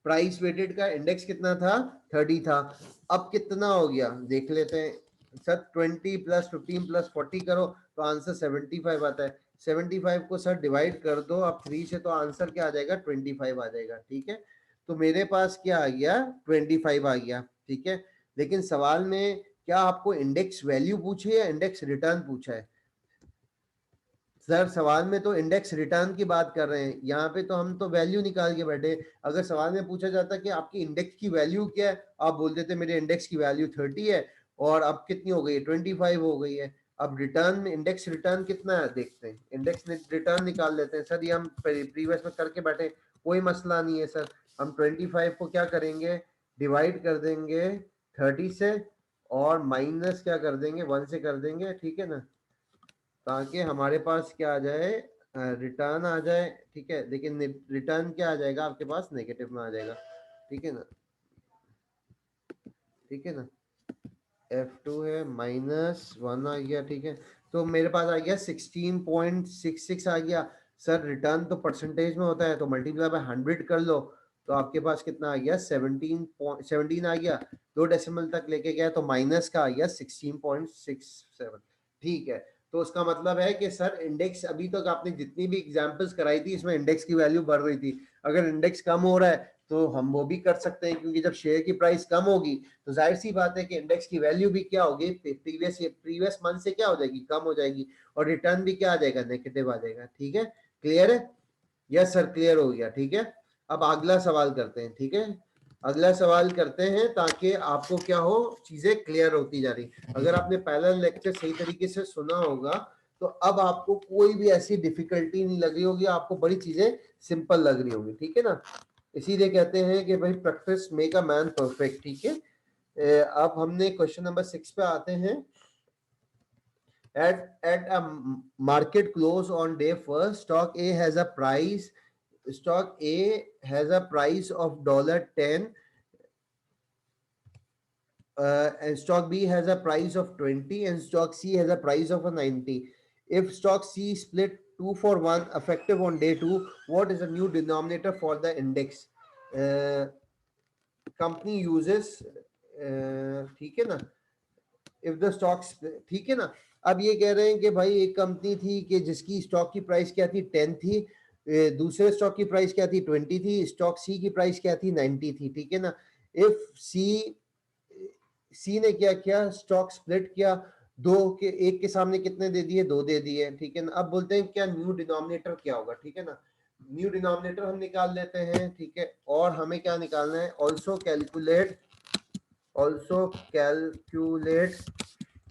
प्राइस वेटेड का इंडेक्स कितना था 30 था। अब कितना हो गया देख लेते हैं सर, 20 प्लस 15 प्लस 40 करो तो आंसर 75 आता है। 75 को सर डिवाइड कर दो अब 3 से, तो आंसर क्या आ जाएगा 25 आ जाएगा, ठीक है। तो मेरे पास क्या आ गया 25 आ गया, ठीक है। लेकिन सवाल में क्या आपको इंडेक्स वैल्यू पूछी है या इंडेक्स रिटर्न पूछा है। सर सवाल में तो इंडेक्स रिटर्न की बात कर रहे हैं, यहाँ पे तो हम तो वैल्यू निकाल के बैठे। अगर सवाल में पूछा जाता कि आपकी इंडेक्स की वैल्यू क्या है, आप बोल देते मेरे इंडेक्स की वैल्यू 30 है और अब कितनी हो गई है 25 हो गई है, अब रिटर्न में इंडेक्स रिटर्न कितना है देखते हैं, इंडेक्स रिटर्न निकाल लेते हैं। सर ये हम प्रीवियस में करके बैठे, कोई मसला नहीं है सर। हम 25 को क्या करेंगे, डिवाइड कर देंगे 30 से, और माइनस क्या कर देंगे 1 से कर देंगे, ठीक है ना, ताकि हमारे पास क्या आ जाए, रिटर्न आ जाए, ठीक है। लेकिन रिटर्न क्या आ जाएगा आपके पास, नेगेटिव में आ जाएगा, ठीक है ना, ठीक है ना। F2 है -1 आ गया, ठीक है। तो मेरे पास आ गया 16.66 आ गया। सर रिटर्न तो परसेंटेज में होता है, तो मल्टीप्लाई बाय 100 कर लो, तो आपके पास कितना आ गया 17 आ गया। 2 डेसिमल तक लेके गया तो माइनस का आ गया 16.67, ठीक है। तो उसका मतलब है कि सर इंडेक्स, अभी तक आपने जितनी भी एग्जांपल्स कराई थी इसमें इंडेक्स की वैल्यू बढ़ रही थी। अगर इंडेक्स कम हो रहा है तो हम वो भी कर सकते हैं, क्योंकि जब शेयर की प्राइस कम होगी तो जाहिर सी बात है कि इंडेक्स की वैल्यू भी क्या होगी, प्रीवियस मंथ से क्या हो जाएगी, कम हो जाएगी, और रिटर्न भी क्या आ जाएगा, नेगेटिव आ जाएगा, ठीक है। क्लियर है? यस सर क्लियर हो गया, ठीक है। अब अगला सवाल करते हैं, ठीक है, अगला सवाल करते हैं ताकि आपको क्या हो, चीजें क्लियर होती जा रही। अगर आपने पहला लेक्चर सही तरीके से सुना होगा तो अब आपको कोई भी ऐसी डिफिकल्टी नहीं लग रही होगी, आपको बड़ी चीजें सिंपल लग रही होंगी, ठीक है ना। इसीलिए कहते हैं कि भाई practice make a man perfect, ठीक है। अब हमने क्वेश्चन नंबर 6 पे आते हैं। At a market close on day first, stock A has a price. Stock A has a price of $10, and stock B has a price of 20, and stock C has a price of a 90. If stock C split 2 for 1 effective on day 2, what is the new denominator for the index? Company uses, ठीक है ना, if the stocks, ठीक है ना। अब ये कह रहे हैं कि भाई एक कंपनी थी कि जिसकी स्टॉक की प्राइस क्या थी, 10 थी, दूसरे स्टॉक की प्राइस क्या थी, 20 थी, स्टॉक सी की प्राइस क्या थी, 90 थी, ठीक है ना। इफ सी ने क्या किया, स्टॉक स्प्लिट किया, दो के एक के सामने कितने दे दिए, 2 दे दिए, ठीक है ना। अब बोलते हैं क्या न्यू डिनोमिनेटर क्या होगा, ठीक है ना। न्यू डिनोमिनेटर हम निकाल लेते हैं, ठीक है। और हमें क्या निकालना है, also calculate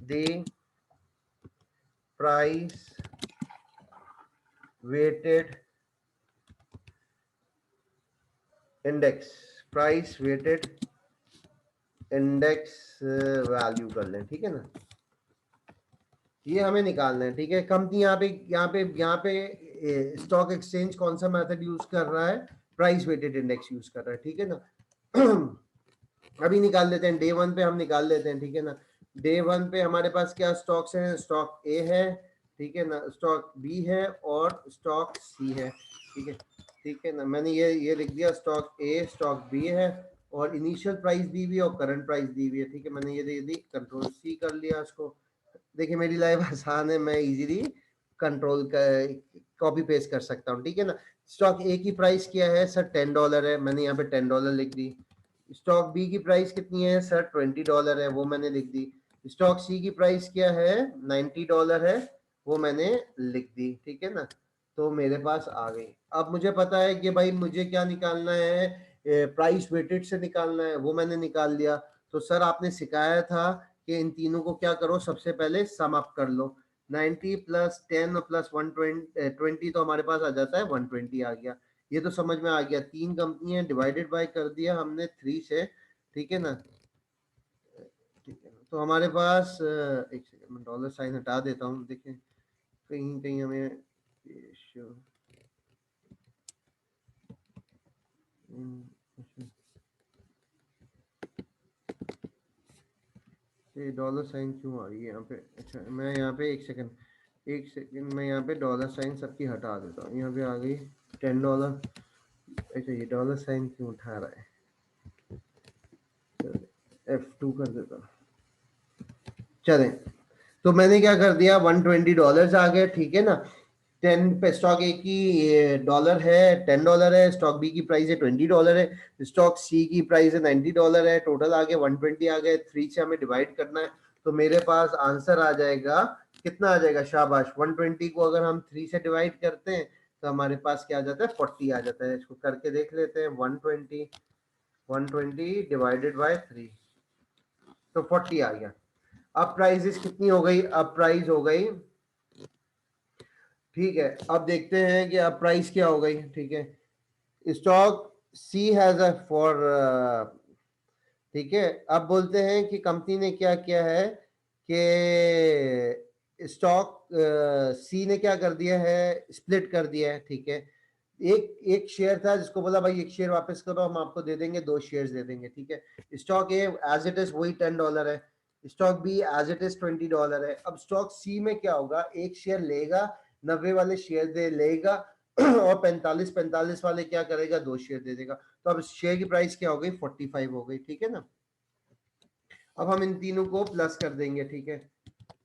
the price weighted index, price weighted index value कर लें, ठीक है ना। ये हमें निकालना है, ठीक है। कंपनी यहाँ पे स्टॉक एक्सचेंज कौन सा मेथड यूज कर रहा है, प्राइस वेटेड इंडेक्स यूज कर रहा है, ठीक है ना। अभी निकाल लेते हैं, डे 1 पे हम निकाल लेते हैं, ठीक है ना। डे 1 पे हमारे पास क्या स्टॉक्स हैं, स्टॉक ए है, ठीक है ना, स्टॉक बी है और स्टॉक सी है, ठीक है, ठीक है ना। मैंने ये लिख दिया, स्टॉक ए स्टॉक बी है, और इनिशियल प्राइस दी हुई है और करंट प्राइस दी हुई है, ठीक है। मैंने ये दे दी, कंट्रोल सी कर लिया इसको। देखिए मेरी लाइफ आसान है, मैं इजीली कंट्रोल कॉपी पेस्ट कर सकता हूँ, ठीक है ना। स्टॉक ए की प्राइस क्या है सर, $10 है, मैंने यहाँ पे $10 लिख दी। स्टॉक बी की प्राइस कितनी है सर, $20 है, वो मैंने लिख दी। स्टॉक सी की प्राइस क्या है, $90 है, वो मैंने लिख दी, ठीक है ना। तो मेरे पास आ गई। अब मुझे पता है कि भाई मुझे क्या निकालना है, प्राइस वेटेड से निकालना है, वो मैंने निकाल लिया। तो सर आपने सिखाया था कि इन तीनों को क्या करो, सबसे पहले सम अप कर लो। 90 प्लस 10 प्लस 120 तो हमारे पास आ जाता है 120 आ गया। ये तो समझ में आ गया। 3 कंपनियां डिवाइडेड बाय कर दिया हमने 3 से, ठीक है ना, ठीक है ना। तो हमारे पास एक सेकंड में डॉलर साइन हटा देता हूँ, देखें कहीं कहीं हमें ये डॉलर साइन क्यों आ रही है यहाँ पे। अच्छा मैं यहाँ पे एक सेकंड मैं यहाँ पे डॉलर साइन सबकी हटा देता हूँ। यहाँ पे आ गई $10। अच्छा ये डॉलर साइन क्यों उठा रहा है, F2 कर देता हूँ। चलें, तो मैंने क्या कर दिया, $120 आ गए, ठीक है ना। 10 पे स्टॉक ए की डॉलर है, $10 है, स्टॉक बी की प्राइस है $20 है, स्टॉक सी की प्राइस है $90 है, टोटल आ गए 120 आ गए। 3 से हमें डिवाइड करना है, तो मेरे पास आंसर आ जाएगा, कितना आ जाएगा, शाबाश, 120 को अगर हम 3 से डिवाइड करते हैं तो हमारे पास क्या आ जाता है, 40 आ जाता है। इसको करके देख लेते हैं, 120 डिवाइडेड बाय 3, तो 40 आ गया। अब प्राइस कितनी हो गई, अब प्राइस हो गई, ठीक है। अब देखते हैं कि अब प्राइस क्या हो गई, ठीक है। Stock C has a four, ठीक है। अब बोलते हैं कि कंपनी ने क्या किया है कि स्टॉक सी ने क्या कर दिया है, स्प्लिट कर दिया है, ठीक है। एक एक शेयर था जिसको बोला भाई एक शेयर वापस करो, हम आपको दे देंगे, 2 शेयर्स दे देंगे, ठीक है। Stock A as it is वही $10 है, stock B as it is $20 है। अब स्टॉक सी में क्या होगा, एक शेयर लेगा, 90 वाले शेयर दे लेगा और 45 वाले क्या करेगा, 2 शेयर दे देगा। तो अब शेयर की प्राइस क्या हो गई, 45 हो गई, ठीक है ना। अब हम इन तीनों को प्लस कर देंगे, ठीक है।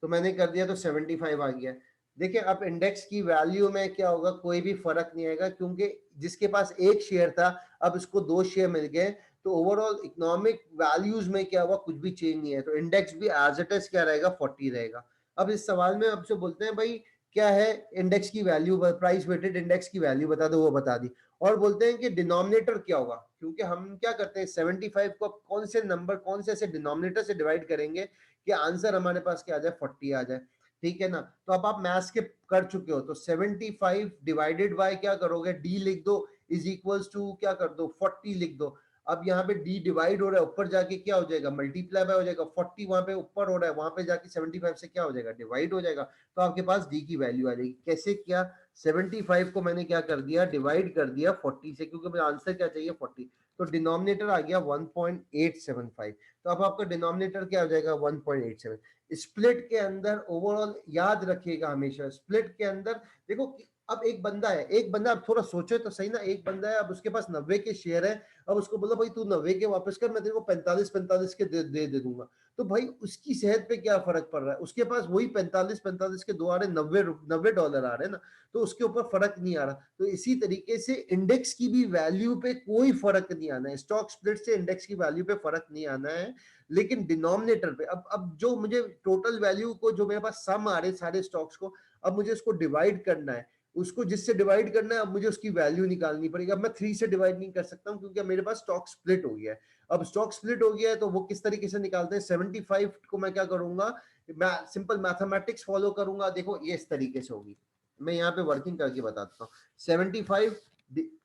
तो मैंने कर दिया तो 75 आ गया। देखिए अब इंडेक्स की वैल्यू में क्या होगा, कोई भी फर्क नहीं आएगा, क्योंकि जिसके पास एक शेयर था अब इसको 2 शेयर मिल गए, तो ओवरऑल इकोनॉमिक वैल्यूज में क्या हुआ, कुछ भी चेंज नहीं है, तो इंडेक्स भी एज इट इज क्या रहेगा, 40 रहेगा। अब इस सवाल में आपसे बोलते हैं भाई क्या है इंडेक्स की वैल्यू, प्राइस वेटेड इंडेक्स की वैल्यू बता दो, वो बता दी। और बोलते हैं कि डिनोमिनेटर क्या होगा, क्योंकि हम क्या करते हैं 75 को कौन से नंबर, कौन से ऐसे डिनोमिनेटर से डिवाइड करेंगे कि आंसर हमारे पास क्या आ जाए, 40 आ जाए, ठीक है ना। तो अब आप मैथ्स के कर चुके हो, तो 75 डिवाइडेड बाय क्या करोगे, डी लिख दो, इज इक्वल्स टू क्या कर दो, 40 लिख दो। अब यहाँ पे डी डिवाइड हो रहा है, ऊपर जाके क्या हो जाएगा, मल्टीप्लाई बाय हो जाएगा, 40 वहां पे ऊपर हो रहा है, वहां पे जाके 75 से क्या हो जाएगा, डिवाइड हो जाएगा। तो आपके पास डी की वैल्यू आ जाएगी। कैसे किया, 75 को मैंने क्या कर दिया, डिवाइड कर दिया 40 से, क्योंकि मुझे आंसर क्या चाहिए, 40। तो डिनोमिनेटर आ गया 1.875। तो अब आपका डिनोमिनेटर क्या हो जाएगा, 1.87। स्प्लिट के अंदर ओवरऑल याद रखिएगा हमेशा, स्प्लिट के अंदर देखो अब एक बंदा है, एक बंदा, अब थोड़ा सोचो तो सही ना, एक बंदा है, अब उसके पास 90 के शेयर है, अब उसको बोला भाई तू 90 के वापस कर, मैं तेरे को 45 के दे दूंगा। तो भाई उसकी सेहत पे क्या फर्क पड़ रहा है, उसके पास वही 45 के दो आ रहे, 90 आ रहे हैं ना, तो उसके ऊपर फर्क नहीं आ रहा। तो इसी तरीके से इंडेक्स की भी वैल्यू पे कोई फर्क नहीं आना है, स्टॉक स्प्लिट से इंडेक्स की वैल्यू पे फर्क नहीं आना है, लेकिन डिनोमिनेटर पे अब जो मुझे टोटल वैल्यू को, जो मेरे पास सम आ रहे सारे स्टॉक्स को, अब मुझे उसको डिवाइड करना है, उसको जिससे डिवाइड करना है, अब मुझे उसकी वैल्यू निकालनी पड़ेगी। अब मैं 3 से डिवाइड नहीं कर सकता हूं, क्योंकि मेरे पास स्टॉक स्प्लिट हो गया है। अब स्टॉक स्प्लिट हो गया है, तो वो किस तरीके से निकालते हैं, 75 को मैं क्या करूंगा, मैं सिंपल मैथमेटिक्स फॉलो करूंगा। देखो ये इस तरीके से होगी, मैं यहाँ पे वर्किंग करके बताता हूँ। 75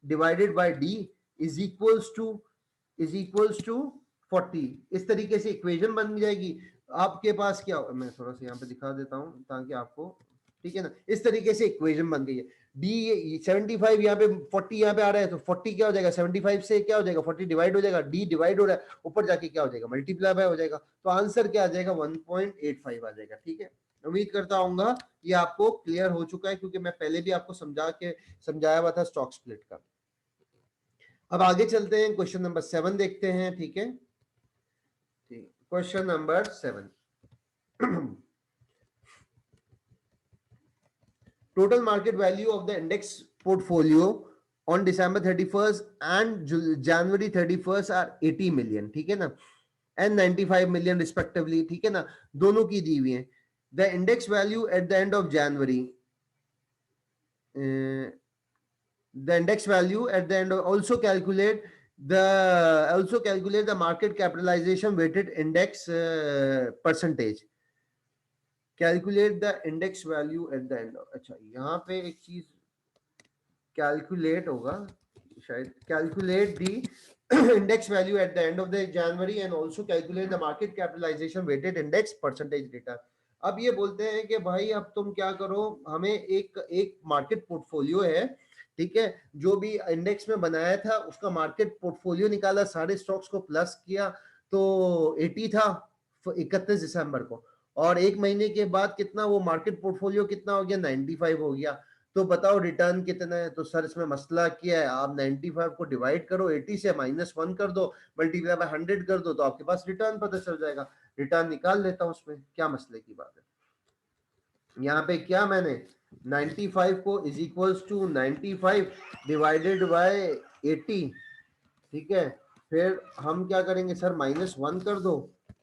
divided by D is equals to 40, इस तरीके से इक्वेशन बन जाएगी। आपके पास क्या, मैं थोड़ा सा यहाँ पे दिखा देता हूँ ताकि आपको, ठीक है ना, इस तरीके से इक्वेशन बन गई है। डी 75 यहाँ पे 40 यहाँ पे आ रहा है, तो 40 क्या हो जाएगा, 75 से क्या हो जाएगा, 40 डिवाइड हो जाएगा, डी डिवाइड हो रहा है, ऊपर जाके क्या हो जाएगा, मल्टीप्लाई बाय हो जाएगा। तो आंसर क्या आ जाएगा, 1.85 आ जाएगा, ठीक है। उम्मीद करता हूँ ये आपको क्लियर हो चुका है, क्योंकि मैं पहले भी आपको समझाया हुआ था स्टॉक स्प्लिट का। अब आगे चलते हैं, क्वेश्चन नंबर 7 देखते हैं, ठीक है। Question number 7, total market value of the index portfolio on December 31st and January 31st are 80 million, ठीक है ना, and 95 million respectively, ठीक है ना, दोनों की दी हुई है। The index value at the end of January, the index value at the end of, also calculate the market capitalization weighted index percentage, calculate the index value at the end. अच्छा यहाँ पे एक चीज कैलकुलेट होगा शायद, calculate the index value at the end of the January and also calculate the market capitalisation weighted index percentage return. अब ये बोलते हैं कि भाई अब तुम क्या करो, हमें एक मार्केट पोर्टफोलियो है, ठीक है, जो भी इंडेक्स में बनाया था उसका मार्केट पोर्टफोलियो निकाला, सारे स्टॉक्स को प्लस किया, तो 80 था 31 दिसंबर को, और एक महीने के बाद कितना वो मार्केट पोर्टफोलियो कितना हो गया, 95 हो गया। तो बताओ रिटर्न कितना है, तो सर इसमें मसला क्या है, आप 95 को डिवाइड करो 80 से, -1 कर दो, मल्टीप्लाई बाय 100 कर दो, तो आपके पास रिटर्न पता चल जाएगा। रिटर्न निकाल लेता हूं, उसमें क्या मसले की बात है। यहाँ पे क्या मैंने 95 को is equals to 95 divided by 80, ठीक है, फिर हम क्या करेंगे सर, -1 कर दो,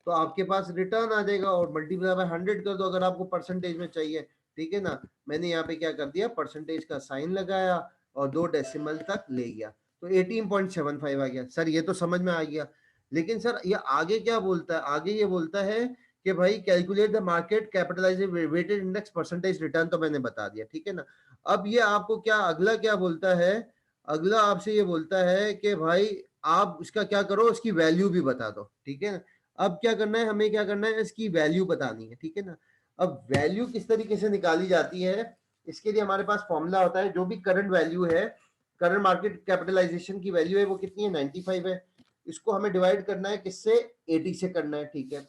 तो आपके पास रिटर्न आ जाएगा, और मल्टीप्लाई बाय 100 कर दो अगर आपको परसेंटेज में चाहिए, ठीक है ना। मैंने यहाँ पे क्या कर दिया, परसेंटेज का साइन लगाया और 2 डेसिमल तक ले गया, तो 18.75 आ गया। सर ये तो समझ में आ गया, लेकिन सर ये आगे क्या बोलता है, आगे ये बोलता है कि भाई calculate the market capitalisation weighted index percentage return, तो मैंने बता दिया, ठीक है ना। अब ये आपको क्या अगला क्या बोलता है, अगला आपसे ये बोलता है कि भाई आप इसका क्या करो, इसकी वैल्यू भी बता दो, ठीक है ना। अब क्या करना है, हमें क्या करना है, इसकी वैल्यू बतानी है, ठीक है ना। अब वैल्यू किस तरीके से निकाली जाती है, इसके लिए हमारे पास फॉर्मूला होता है, जो भी करंट वैल्यू है, करंट मार्केट कैपिटलाइजेशन की वैल्यू है वो कितनी है, 95 है। इसको हमें डिवाइड करना है किससे, 80 से करना है, ठीक है।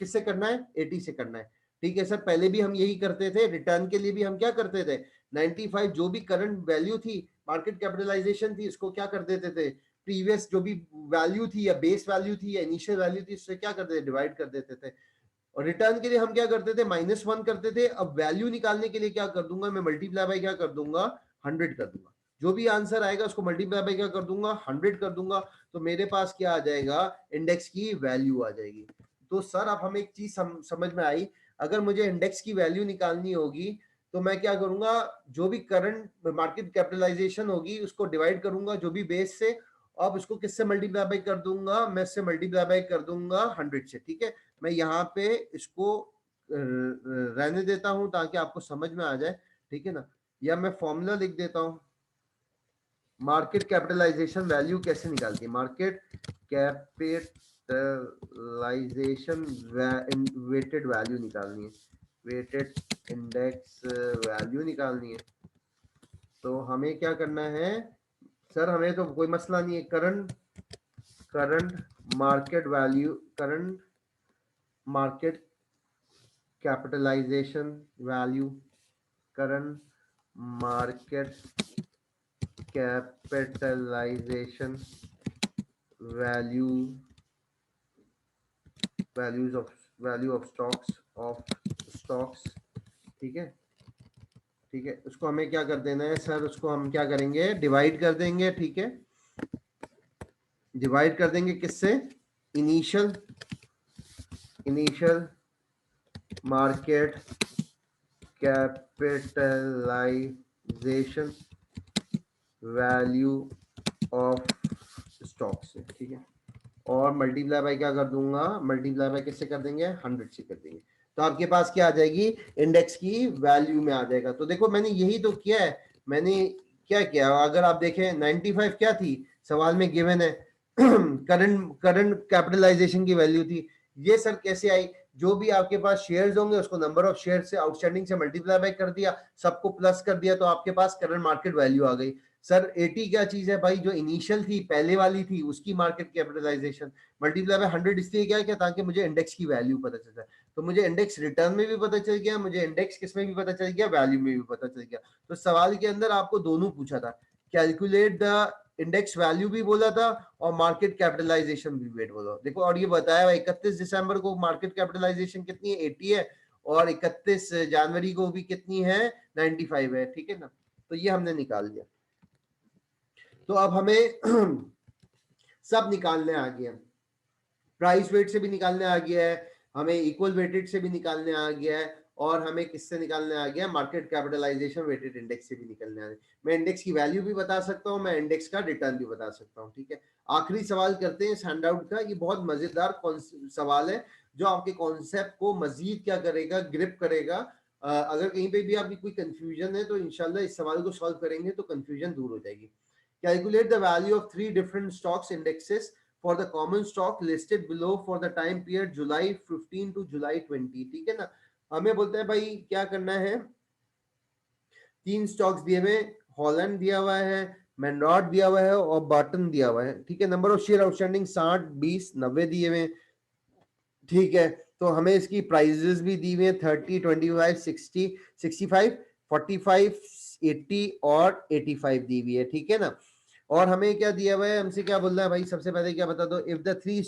किससे करना है, 80 से करना है, ठीक है सर। पहले भी हम यही करते थे, रिटर्न के लिए भी हम क्या करते थे, 95 जो भी करंट वैल्यू थी, मार्केट कैपिटलाइजेशन थी, इसको क्या कर देते थे, प्रीवियस जो भी वैल्यू थी या बेस वैल्यू थी या इनिशियल वैल्यू थी, उससे क्या करते थे, डिवाइड कर देते थे। और रिटर्न के लिए हम क्या करते थे, -1 करते थे। अब वैल्यू निकालने के लिए क्या कर दूंगा मैं, मल्टीप्लाई बाय क्या कर दूंगा, 100 कर दूंगा। जो भी आंसर आएगा उसको मल्टीप्लाई बाय क्या कर दूंगा, 100 कर दूंगा। तो मेरे पास क्या आ जाएगा, इंडेक्स की वैल्यू आ जाएगी। तो सर अब हमें एक चीज समझ में आई, अगर मुझे इंडेक्स की वैल्यू निकालनी होगी तो मैं क्या करूंगा, जो भी करंट मार्केट कैपिटलाइजेशन होगी उसको डिवाइड करूंगा जो भी बेस से। अब उसको किससे मल्टीप्लाई बाय कर दूंगा, मैं इससे मल्टीप्लाई बाय कर दूंगा 100 से, ठीक है। मैं यहाँ पे इसको रहने देता हूं ताकि आपको समझ में आ जाए, ठीक है ना। या मैं फॉर्मूला लिख देता हूं, मार्केट कैपिटलाइजेशन वैल्यू कैसे निकालती है, मार्केट कैपिटलाइजेशन वेटेड वैल्यू निकालनी है, वेटेड इंडेक्स वैल्यू निकालनी है। तो हमें क्या करना है सर, हमें तो कोई मसला नहीं है, current market value, current market capitalisation value, current market capitalisation value, value of stocks, ठीक है, ठीक है। उसको हमें क्या कर देना है सर, उसको हम क्या करेंगे, डिवाइड कर देंगे, ठीक है। डिवाइड कर देंगे किससे, initial market capitalisation value of stock से, ठीक है। और मल्टीप्लाई बाय क्या कर दूंगा, मल्टीप्लाई बाय किससे कर देंगे, 100 से कर देंगे। तो आपके पास क्या आ जाएगी, इंडेक्स की वैल्यू में आ जाएगा। तो देखो मैंने यही तो किया है, मैंने क्या किया, अगर आप देखें 95 क्या थी, सवाल में गिवन है करंट कैपिटलाइजेशन की वैल्यू थी। ये सर कैसे आई, जो भी आपके पास शेयर्स होंगे उसको नंबर ऑफ शेयर से आउटस्टैंडिंग से मल्टीप्लाई बाय कर दिया, सबको प्लस कर दिया, तो आपके पास करंट मार्केट वैल्यू आ गई। सर 80 क्या चीज है भाई, जो इनिशियल थी पहले वाली थी उसकी मार्केट कैपिटलाइजेशन, मल्टीप्लाई बाय 100 इसलिए क्या ताकि मुझे इंडेक्स की वैल्यू पता चल जाए। तो मुझे इंडेक्स रिटर्न में भी पता चल गया, मुझे इंडेक्स किस में भी पता चल गया, वैल्यू में भी पता चल गया। तो सवाल के अंदर आपको दोनों पूछा था, कैलकुलेट द इंडेक्स वैल्यू भी बोला था और मार्केट कैपिटलाइजेशन भी वेट बोला। देखो और ये बताया 31 दिसंबर को मार्केट कैपिटलाइजेशन कितनी है, 80 है, और 31 जनवरी को भी कितनी है, 95 है, ठीक है ना। तो ये हमने निकाल दिया। तो अब हमें सब निकालने आ गया, प्राइस वेट से भी निकालने आ गया है, हमें इक्वल वेटेड से भी निकालने आ गया है, और हमें किससे निकालने आ गया, मार्केट कैपिटलाइजेशन वेटेड इंडेक्स से भी निकलने आ गया। मैं इंडेक्स की वैल्यू भी बता सकता हूं, मैं इंडेक्स का रिटर्न भी बता सकता हूं, ठीक है। आखिरी सवाल करते हैं हैंड आउट का, ये बहुत मजेदार सवाल है जो आपके कॉन्सेप्ट को मजीद क्या करेगा, ग्रिप करेगा। अगर कहीं पे भी आपकी कोई कंफ्यूजन है तो इंशाल्लाह इस सवाल को सॉल्व करेंगे तो कंफ्यूजन दूर हो जाएगी। Calculate the value of 3 different stocks indexes for the common stock listed below for the time period July 15 to July 20, ठीक है ना। हमें बोलते हैं भाई क्या करना है, 3 स्टॉक्स दिए हुए, हॉलैंड दिया हुआ है, मैनरॉड दिया हुआ है और बार्टन दिया हुआ है, ठीक है। नंबर ऑफ शेयर आउटस्टैंडिंग 60, 20, 90 दिए हुए, ठीक है। तो हमें इसकी प्राइजेस भी दी हुई है 30, 25, 60, 65, 45, 80 और 85 दी हुई है, ठीक है ना। और हमें क्या दिया हुआ है, हमसे क्या बोल रहा है भाई, सबसे पहले क्या बता दो, if the three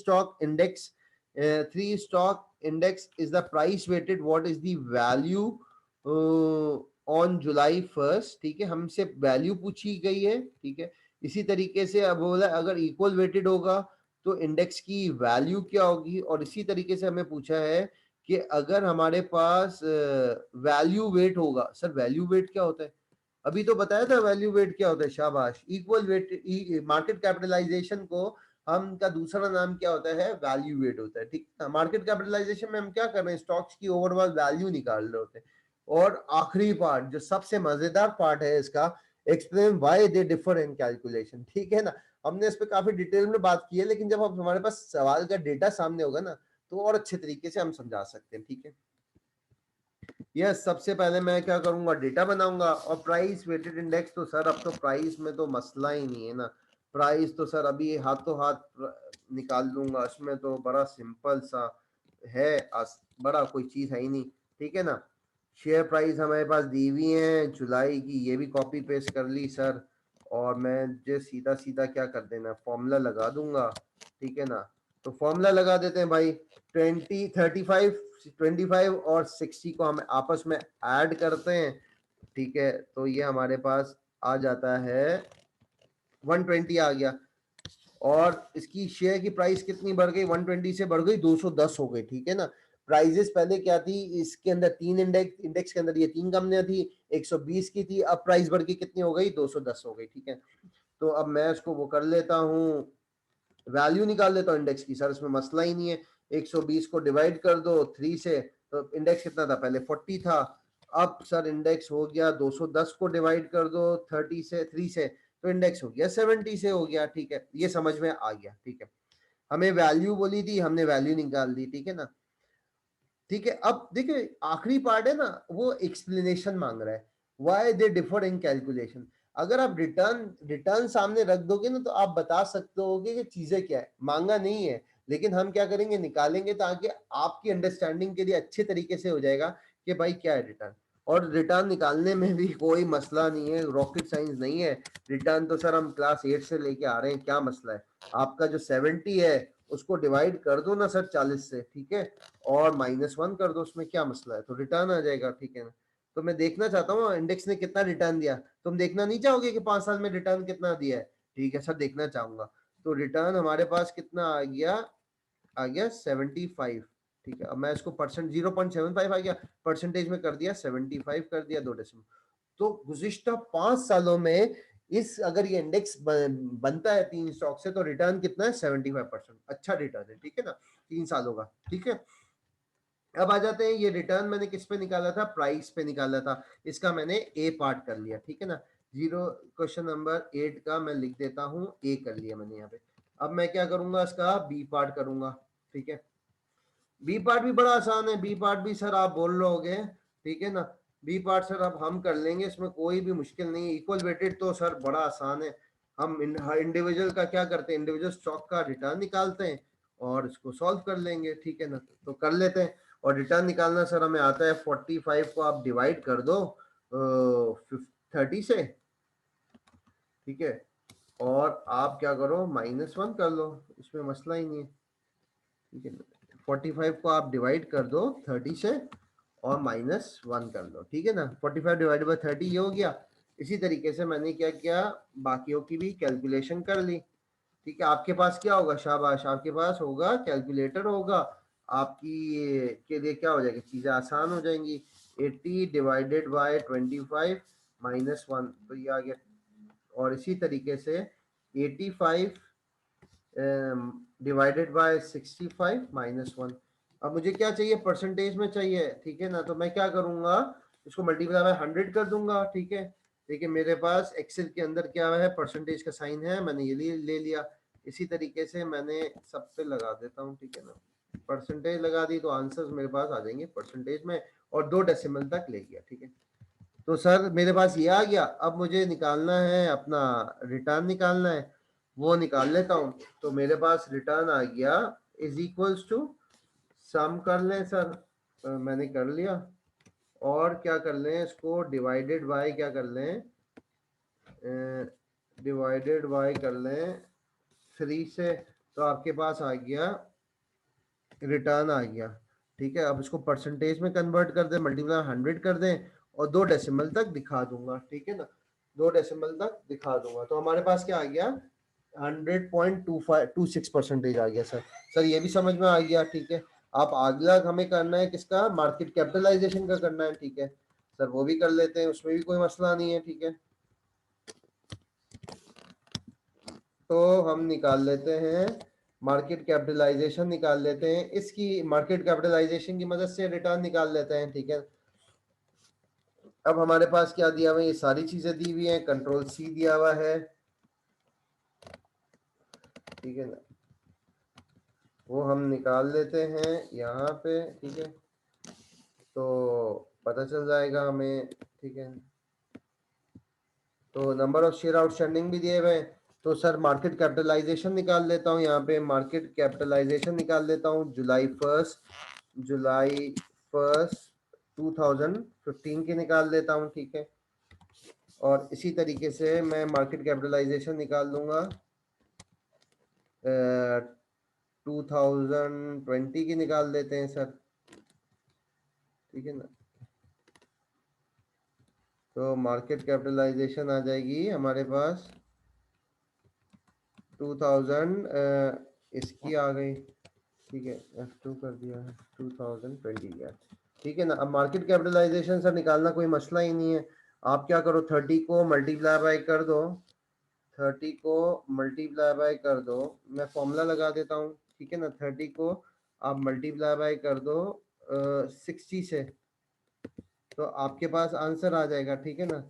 stock index is the price weighted, what is the value on July 1, ठीक है। हमसे वैल्यू पूछी गई है, ठीक है। इसी तरीके से अब बोला अगर इक्वल वेटेड होगा तो इंडेक्स की वैल्यू क्या होगी, और इसी तरीके से हमें पूछा है कि अगर हमारे पास वैल्यू वेट होगा, सर वैल्यू वेट क्या होता है, अभी तो बताया था वैल्यू वेट क्या होता है, शाबाश। इक्वल वेट मार्केट कैपिटलाइजेशन को हम का दूसरा नाम क्या होता है, वैल्यू वेट होता है, ठीक है। मार्केट कैपिटलाइजेशन में हम क्या कर रहे हैं, स्टॉक्स की ओवरऑल वैल्यू निकाल रहे होते हैं। और आखिरी पार्ट जो सबसे मजेदार पार्ट है इसका, explain why they differ in calculation, ठीक है ना। हमने इस पे काफी डिटेल में बात की है, लेकिन जब हम हमारे पास सवाल का डेटा सामने होगा ना, तो और अच्छे तरीके से हम समझा सकते हैं, ठीक है। यस, सबसे पहले मैं क्या करूंगा, डेटा बनाऊंगा। और प्राइस वेटेड इंडेक्स तो सर अब तो प्राइस में तो मसला ही नहीं है ना, प्राइस तो सर अभी हाथों हाथ निकाल लूंगा, इसमें तो बड़ा सिंपल सा है, बड़ा कोई चीज है ही नहीं, ठीक है ना। शेयर प्राइस हमारे पास दी हुई है जुलाई की, ये भी कॉपी पेस्ट कर ली सर। और मैं जो सीधा सीधा क्या कर देना, फॉर्मूला लगा दूंगा, ठीक है ना। तो फॉर्मूला लगा देते हैं भाई, 25 और 60 को हम आपस में ऐड करते हैं, ठीक है। तो ये हमारे पास आ जाता है 120 आ गया। और इसकी शेयर की प्राइस कितनी बढ़ गई, 120 से बढ़ गई 210 हो गई, ठीक है ना। प्राइजेस पहले क्या थी, इसके अंदर तीन इंडेक्स के अंदर ये तीन कंपनियां थी, 120 की थी, अब प्राइस बढ़ के कितनी हो गई, 210 हो गई, ठीक है। तो अब मैं इसको वो कर लेता हूँ, वैल्यू निकाल लेता हूँ इंडेक्स की, सर इसमें मसला ही नहीं है। 120 को डिवाइड कर दो 3 से, तो इंडेक्स कितना था, पहले 40 था, अब सर इंडेक्स हो गया 210 को डिवाइड कर दो 30 से 3 से, तो इंडेक्स हो गया 70 से हो गया, ठीक है। ये समझ में आ गया, ठीक है। हमें वैल्यू बोली थी, हमने वैल्यू निकाल दी, ठीक है ना। ठीक है, अब देखिए आखिरी पार्ट है ना, वो एक्सप्लेनेशन मांग रहा है, why they differ in calculation. अगर आप रिटर्न रिटर्न सामने रख दोगे ना, तो आप बता सकते हो कि चीजें क्या है, मांगा नहीं है, लेकिन हम क्या करेंगे, निकालेंगे, ताकि आपकी अंडरस्टैंडिंग के लिए अच्छे तरीके से हो जाएगा कि भाई क्या है रिटर्न। और रिटर्न निकालने में भी कोई मसला नहीं है, रॉकेट साइंस नहीं है। रिटर्न तो सर हम क्लास 8 से लेके आ रहे हैं, क्या मसला है। आपका जो 70 है उसको डिवाइड कर दो ना सर 40 से, ठीक है, और -1 कर दो, उसमें क्या मसला है, तो रिटर्न आ जाएगा, ठीक है ना। तो मैं देखना चाहता हूँ इंडेक्स ने कितना रिटर्न दिया, तुम देखना नहीं चाहोगे कि 5 साल में रिटर्न कितना दिया है, ठीक है सर, देखना चाहूंगा। तो रिटर्न हमारे पास कितना आ गया 75, ठीक है। अब मैं इसको परसेंट 0.75 आ गया, परसेंटेज में कर दिया 75 कर दिया, 2 डेसिमल। तो गुज़िश्ता 5 सालों में इस अगर ये इंडेक्स बनता है 3 स्टॉक से, तो रिटर्न कितना है, 75%, अच्छा रिटर्न है, ठीक है ना, 3 सालों का, ठीक है। अब आ जाते हैं, ये रिटर्न मैंने किस पे निकाला था, प्राइस पे निकाला था, इसका मैंने ए पार्ट कर लिया, ठीक है ना। जीरो क्वेश्चन नंबर 8 का मैं लिख देता हूँ, ए कर लिया मैंने यहाँ पे। अब मैं क्या करूंगा, इसका बी पार्ट करूंगा, ठीक है। बी पार्ट भी बड़ा आसान है, बी पार्ट भी सर आप बोल रहे हो, ठीक है ना। बी पार्ट सर अब हम कर लेंगे, इसमें कोई भी मुश्किल नहीं है। इक्वल वेटेड तो सर बड़ा आसान है, हम इंडिविजुअल का क्या करते हैं, इंडिविजुअल स्टॉक का रिटर्न निकालते हैं और इसको सॉल्व कर लेंगे, ठीक है ना। तो कर लेते हैं। और रिटर्न निकालना सर हमें आता है, 45 को आप डिवाइड कर दो 30 से, ठीक है, और आप क्या करो, -1 कर लो, इसमें मसला ही नहीं है, ठीक है। 45 को आप डिवाइड कर दो 30 से और -1 कर लो, ठीक है ना। 45 डिवाइड बाई 30 ये हो गया। इसी तरीके से मैंने क्या किया, बाकियों की भी कैलकुलेशन कर ली, ठीक है। आपके पास क्या होगा, शाबाश, आपके पास होगा कैलकुलेटर होगा, आपकी के लिए क्या हो जाएगी, चीज़ें आसान हो जाएंगी। 80 डिवाइडेड बाय 25 -1, तो ये आ गया। और इसी तरीके से 85 डिवाइडेड बाय 65 -1। अब मुझे क्या चाहिए, परसेंटेज में चाहिए, ठीक है ना। तो मैं क्या करूंगा, इसको मल्टीप्लाई बाय 100 कर दूंगा, ठीक है। देखिए मेरे पास एक्सेल के अंदर क्या है, परसेंटेज का साइन है, मैंने ये ले लिया। इसी तरीके से मैंने सब पे लगा देता हूँ, ठीक है ना। परसेंटेज लगा दी तो आंसर्स मेरे पास आ जाएंगे परसेंटेज में, और 2 डेसिमल तक ले गया, ठीक है। तो सर मेरे पास ये आ गया। अब मुझे निकालना है अपना रिटर्न निकालना है, वो निकाल लेता हूँ। तो मेरे पास रिटर्न आ गया इज इक्वल्स टू, सम कर लें सर, मैंने कर लिया। और क्या कर लें, इसको डिवाइडेड बाय क्या कर लें, डिवाइडेड बाय कर लें 3 से, तो आपके पास आ गया रिटर्न आ गया, ठीक है। अब इसको परसेंटेज में कन्वर्ट कर दें, मल्टीप्लाई 100 कर दें, और 2 डेसिमल तक दिखा दूंगा, ठीक है ना। 2 डेसिमल तक दिखा दूंगा, तो हमारे पास क्या आ गया, 100.26% आ गया सर। सर ये भी समझ में आ गया, ठीक है। आप अगला हमें करना है किसका, मार्केट कैपिटलाइजेशन का करना है, ठीक है सर, वो भी कर लेते हैं, उसमें भी कोई मसला नहीं है, ठीक है। तो हम निकाल लेते हैं मार्केट कैपिटलाइजेशन, निकाल लेते हैं इसकी, मार्केट कैपिटलाइजेशन की मदद से रिटर्न निकाल लेते हैं। ठीक है, अब हमारे पास क्या दिया हुआ है, ये सारी चीजें दी हुई हैं, कंट्रोल सी दिया हुआ है। ठीक है ना, वो हम निकाल लेते हैं यहाँ पे। ठीक है, तो पता चल जाएगा हमें। ठीक है, तो नंबर ऑफ शेयर आउटस्टैंडिंग भी दिए हुए हैं। तो सर मार्केट कैपिटलाइजेशन निकाल लेता हूँ, यहाँ पे मार्केट कैपिटलाइजेशन निकाल लेता हूँ जुलाई फर्स्ट 2015 की निकाल लेता हूँ। ठीक है, और इसी तरीके से मैं मार्केट कैपिटलाइजेशन निकाल लूँगा 2020 की निकाल देते हैं सर। ठीक है ना, तो मार्केट कैपिटलाइजेशन आ जाएगी हमारे पास 2000, इसकी आ गई। ठीक है, F2 कर दिया है, 2020 का। ठीक है ना, अब मार्केट कैपिटलाइजेशन सर निकालना कोई मसला ही नहीं है। आप क्या करो, 30 को मल्टीप्लाई बाय कर दो, 30 को मल्टीप्लाई बाय कर दो, मैं फॉर्मूला लगा देता हूँ। ठीक है ना, 30 को आप मल्टीप्लाई बाय कर दो 60 से, तो आपके पास आंसर आ जाएगा। ठीक है ना,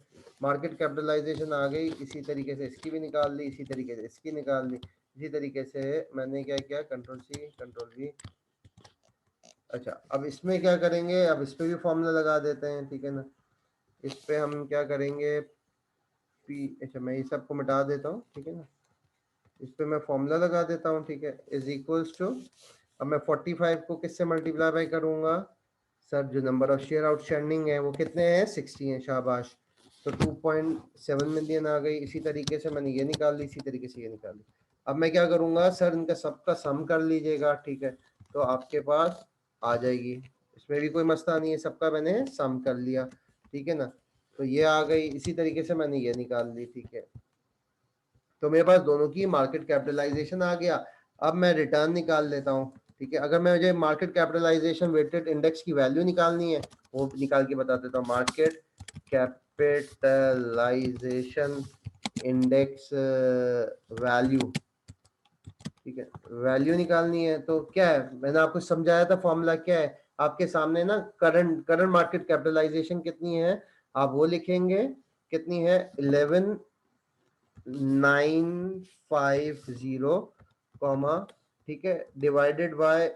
मार्केट कैपिटलाइजेशन आ गई, इसी तरीके से इसकी भी निकाल ली, इसी तरीके से इसकी निकाल ली, इसी तरीके से मैंने क्या किया, कंट्रोल सी कंट्रोल वी। अच्छा, अब इसमें क्या करेंगे, अब इस पे भी फॉर्मूला लगा देते हैं। ठीक है ना, इस पे हम क्या करेंगे, पी, अच्छा मैं ये सबको मिटा देता हूँ। ठीक है ना, इस पे मैं फॉर्मूला लगा देता हूँ। ठीक है, इज इक्वल्स टू, अब मैं 45 को किससे मल्टीप्लाई बाय करूंगा सर, जो नंबर ऑफ शेयर आउटस्टैंडिंग है वो कितने हैं, 60 हैं, शाबाश। तो 2.7 मिलियन आ गई। इसी तरीके से मैंने ये निकाल ली, इसी तरीके से ये निकाल ली। अब मैं क्या करूंगा सर, इनका सबका सम कर लीजिएगा। ठीक है, तो आपके पास आ जाएगी, इसमें भी कोई मसला नहीं है, सबका मैंने सम कर लिया। ठीक है ना, तो ये आ गई, इसी तरीके से मैंने ये निकाल ली। ठीक है, तो मेरे पास दोनों की मार्केट कैपिटलाइजेशन आ गया। अब मैं रिटर्न निकाल लेता हूँ। ठीक है, अगर मैं मुझे मार्केट कैपिटलाइजेशन वेटेड इंडेक्स की वैल्यू निकालनी है, वो निकाल के बता देता हूँ। मार्केट कैपिटलाइजेशन इंडेक्स वैल्यू, ठीक है, वैल्यू निकालनी है तो क्या है, मैंने आपको समझाया था फॉर्मूला क्या है, आपके सामने ना करंट करंट मार्केट कैपिटलाइजेशन कितनी है, आप वो लिखेंगे, कितनी है, 11,950 कॉमा, ठीक है, डिवाइडेड बाय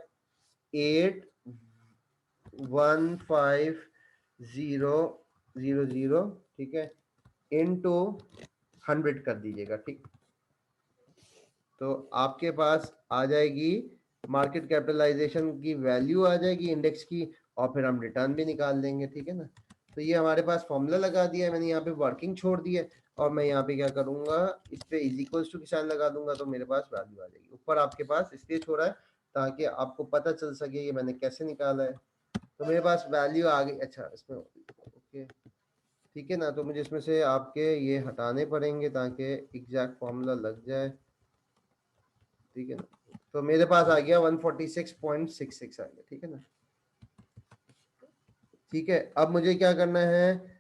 8,15,000, ठीक है, इनटू 100 कर दीजिएगा। ठीक, तो आपके पास आ जाएगी मार्केट कैपिटलाइजेशन की वैल्यू आ जाएगी इंडेक्स की, और फिर हम रिटर्न भी निकाल देंगे। ठीक है ना, तो ये हमारे पास फॉर्मूला लगा दिया है, मैंने यहाँ पे वर्किंग छोड़ दी है, और मैं यहाँ पे क्या करूंगा, इस पे इज इक्वल्स टू की साइन लगा दूंगा, तो मेरे पास वैल्यू आ जाएगी। ऊपर आपके पास इसलिए छोड़ा है ताकि आपको पता चल सके ये मैंने कैसे निकाला है। तो मेरे पास वैल्यू आ गई। अच्छा, इसमें ओके, ठीक है ना, तो मुझे इसमें से आपके ये हटाने पड़ेंगे ताकि एग्जैक्ट फॉर्मूला लग जाए। ठीक है ना, तो मेरे पास आ गया 146.66 आ गया। ठीक है ना, ठीक है, अब मुझे क्या करना है,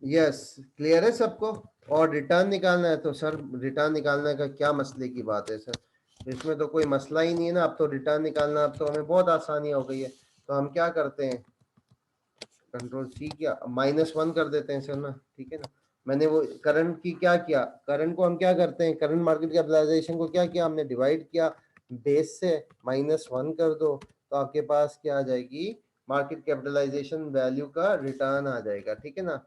यस क्लियर है सबको, और रिटर्न निकालना है। तो सर रिटर्न निकालने का क्या मसले की बात है सर, इसमें तो कोई मसला ही नहीं है ना, अब तो रिटर्न निकालना, अब तो हमें बहुत आसानी हो गई है। तो हम क्या करते हैं, कंट्रोल सी किया, -1 कर देते हैं सर ना। ठीक है ना, मैंने वो करंट की क्या किया, करंट को हम क्या करते हैं, करंट मार्केट कैपिटलाइजेशन को क्या किया हमने, डिवाइड किया बेस से, -1 कर दो, तो आपके पास क्या आ जाएगी, मार्केट कैपिटलाइजेशन वैल्यू का रिटर्न आ जाएगा। ठीक है ना,